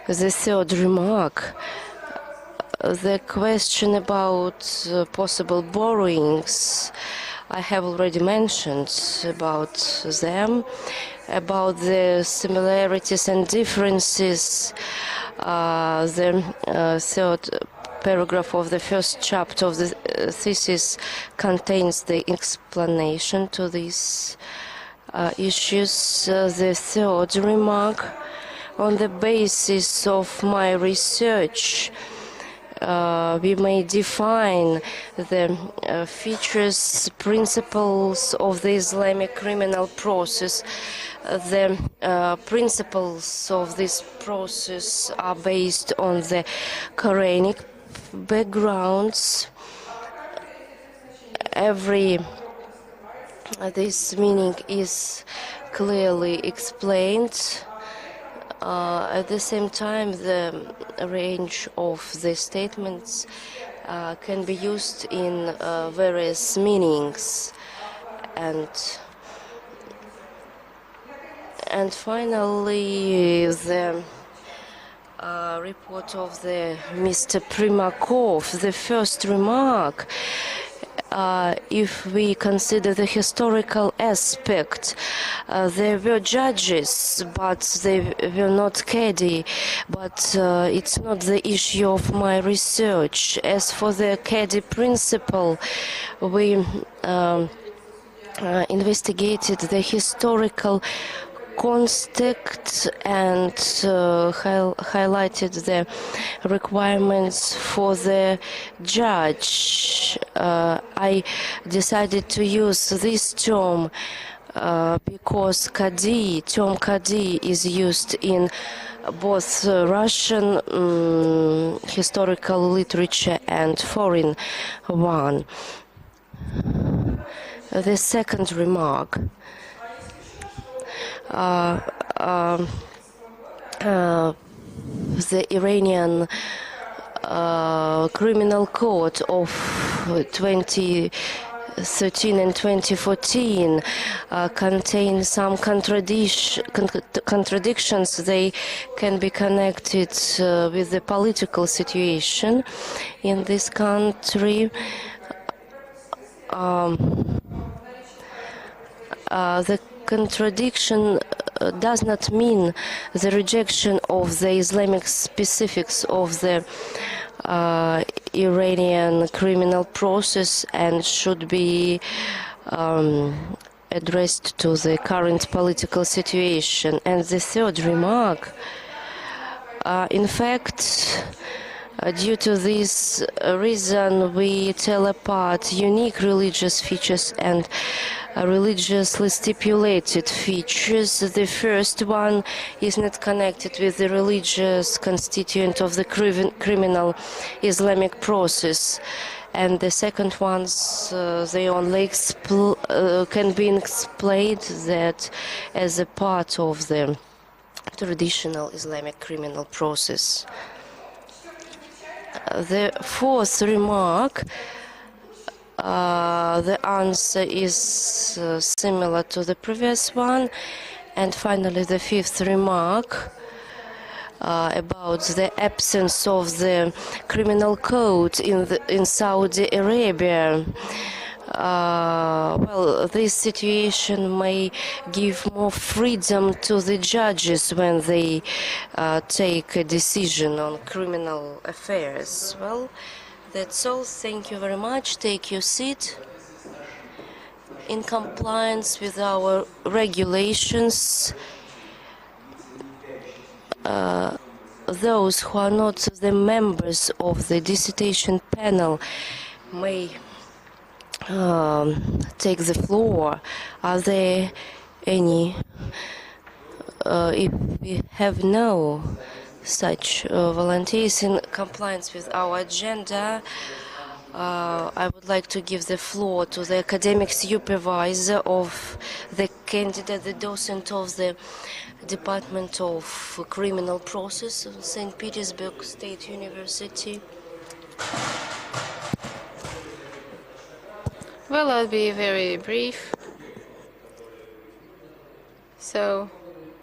The third remark, the question about possible borrowings, I have already mentioned about them, about the similarities and differences. The third paragraph of the first chapter of the thesis contains the explanation to these issues. The third remark, on the basis of my research, we may define the features, principles of the Islamic criminal process. The principles of this process are based on the Quranic backgrounds. This meaning is clearly explained. At the same time, the range of the statements can be used in various meanings, and finally the report of the Mr. Primakov. The first remark, if we consider the historical aspect, there were judges, but they were not Cadi. But it's not the issue of my research. As for the Cadi principle, we investigated the historical context and highlighted the requirements for the judge. I decided to use this term because term Qadi is used in both Russian historical literature and foreign one. The second remark, the Iranian criminal code of 2013 and 2014 contain some contradictions. They can be connected with the political situation in this country. The contradiction does not mean the rejection of the Islamic specifics of the Iranian criminal process, and should be addressed to the current political situation. And the third remark, in fact, due to this reason, we tell apart unique religious features and religiously stipulated features. The first one is not connected with the religious constituent of the criminal Islamic process, and the second ones, they only can be explained that as a part of the traditional Islamic criminal process. The fourth remark, the answer is similar to the previous one. And finally, the fifth remark about the absence of the criminal code in Saudi Arabia. well, this situation may give more freedom to the judges when they take a decision on criminal affairs. Well, that's all. Thank you very much. Take your seat. In compliance with our regulations, those who are not the members of the dissertation panel may take the floor. Are there any? If we have no such volunteers in compliance with our agenda, I would like to give the floor to the academic supervisor of the candidate, the docent of the Department of Criminal Process of St. Petersburg State University. Well, I'll be very brief. So,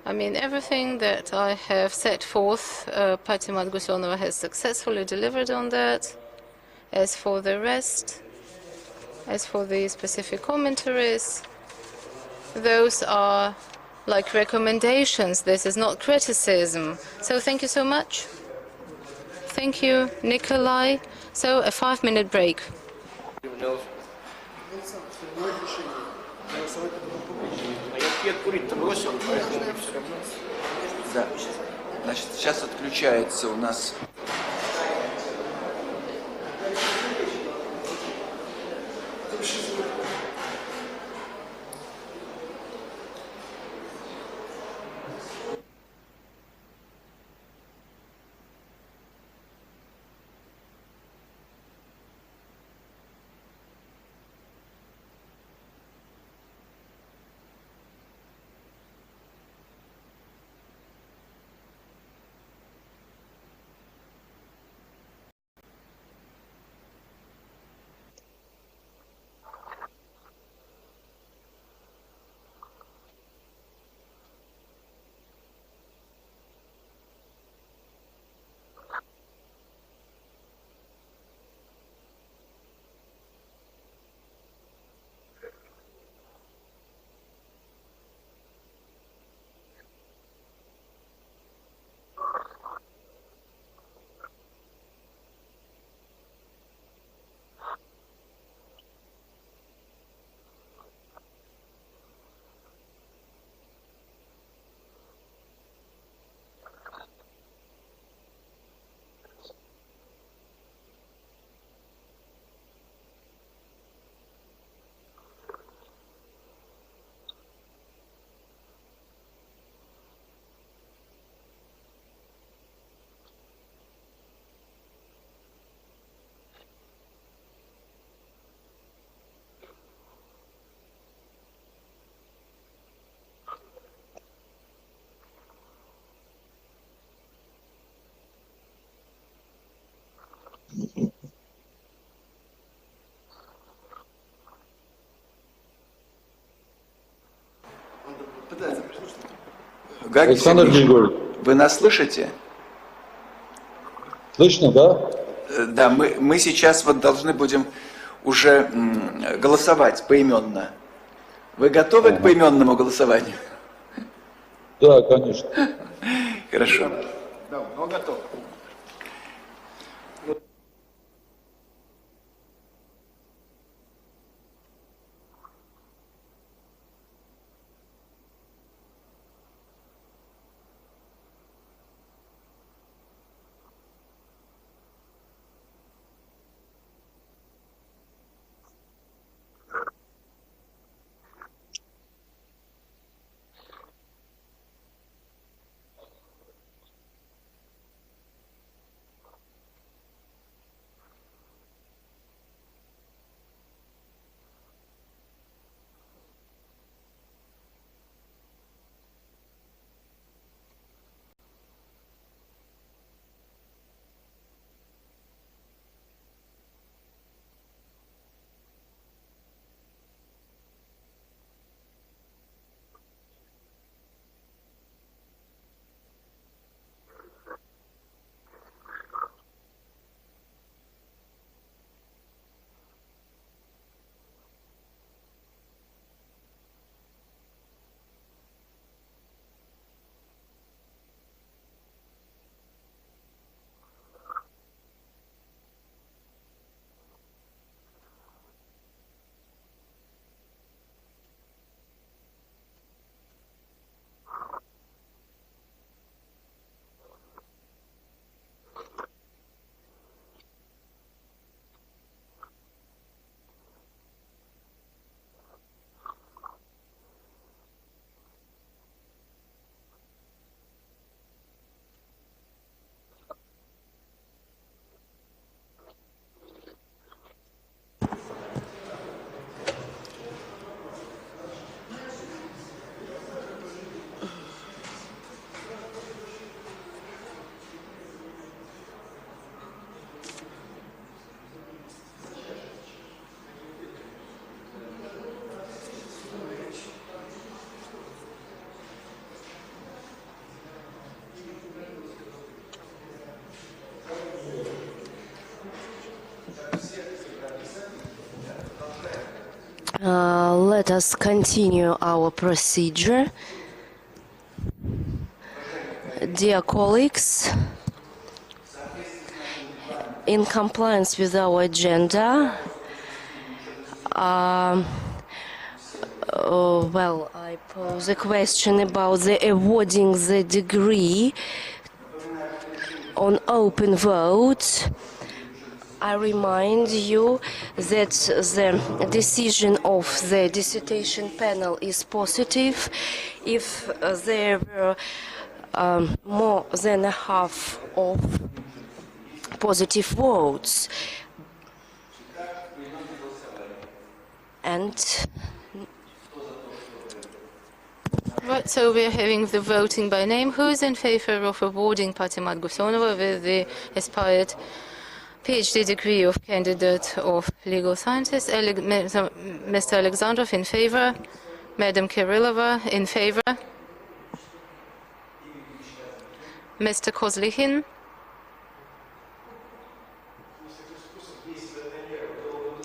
I mean, everything that I have set forth, Patimat Gusenova has successfully delivered on that. As for the rest, as for the specific commentaries, those are like recommendations. This is not criticism. So thank you so much. Thank you, Nikolai. So a 5-minute break. Да. Значит, сейчас отключается у нас. Александр Григорьевич. Вы нас слышите? Слышно, да? Да, мы сейчас вот должны будем уже голосовать поименно. Вы готовы к поименному голосованию? Да, конечно. Хорошо. Да, но готов. Let us continue our procedure. Dear colleagues, in compliance with our agenda, well, I pose a question about the awarding the degree on open vote. I remind you that the decision of the dissertation panel is positive if there were more than a half of positive votes. And Right, so we're having the voting by name. Who is in favor of awarding Patimat Gusenova with the aspired PhD degree of Candidate of Legal Sciences? Mr. Alexandrov in favor. Madam Kirillova in favor. Mr. Kozlyhin.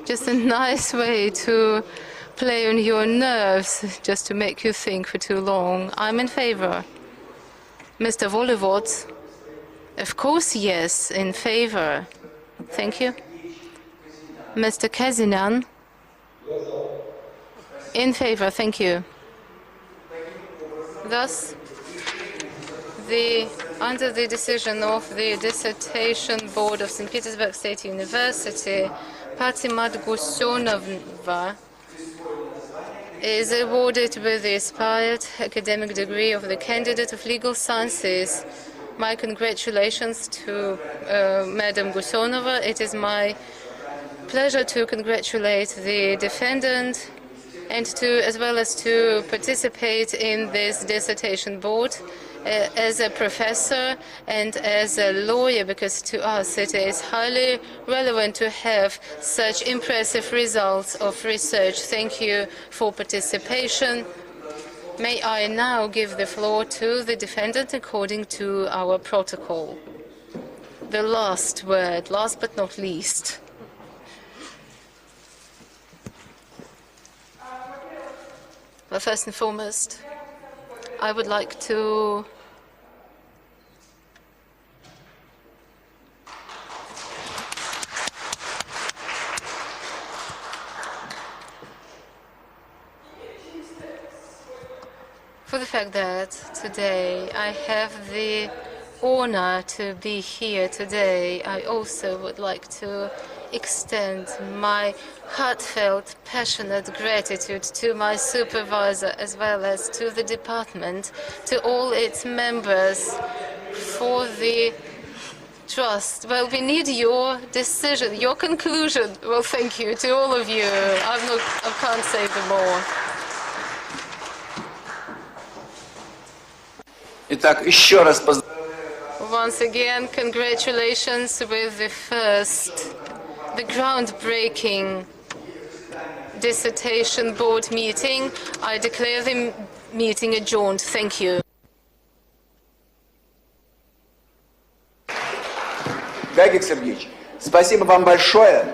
Just a nice way to play on your nerves, just to make you think for too long. I'm in favor. Mr. Volivod. Of course, yes, in favor. Thank you. Mr. Kazinan. In favor, thank you. Thus, under the decision of the Dissertation Board of St. Petersburg State University, Patimat Gusenova is awarded with the aspired academic degree of the Candidate of Legal Sciences. My congratulations to Madam Gusenova. It is my pleasure to congratulate the defendant and as well as to participate in this dissertation board as a professor and as a lawyer, because to us it is highly relevant to have such impressive results of research. Thank you for participation. May I now give the floor to the defendant according to our protocol. The last word, last but not least. Well, first and foremost, I would like to for the fact that today I have the honor to be here today. I also would like to extend my heartfelt, passionate gratitude to my supervisor as well as to the department, to all its members for the trust. Well, we need your decision, your conclusion. Well, thank you to all of you. I can't say them all. Итак, еще раз Once again, congratulations with the groundbreaking dissertation board meeting. I declare the meeting adjourned. Thank you. Гагик Сергеевич, спасибо вам большое.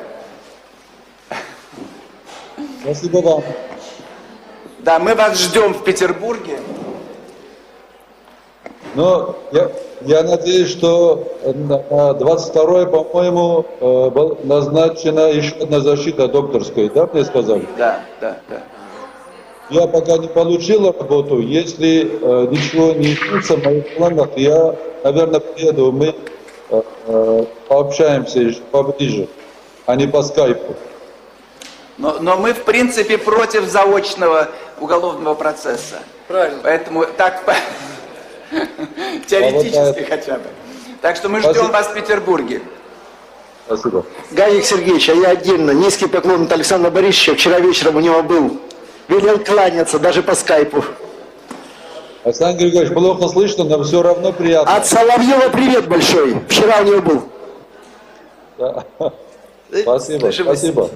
Спасибо вам. Да, мы вас ждем в Петербурге. Но я надеюсь, что на 22-е, по-моему, назначена еще одна защита докторская, да, мне сказали? Да. Я пока не получил работу. Если ничего не изменится в моих планах, я, наверное, приеду. Мы пообщаемся еще поближе, а не по скайпу. Но мы, в принципе, против заочного уголовного процесса. Правильно. Поэтому так теоретически хотя бы. Так что мы ждем вас в Петербурге. Спасибо. Гагик Сергеевич, а я отдельно низкий поклон от Александра Борисовича. Вчера вечером у него был. Велел кланяться даже по скайпу. Александр Григорьевич, плохо слышно, но все равно приятно. От Соловьева привет большой. Вчера у него был. Да. Спасибо.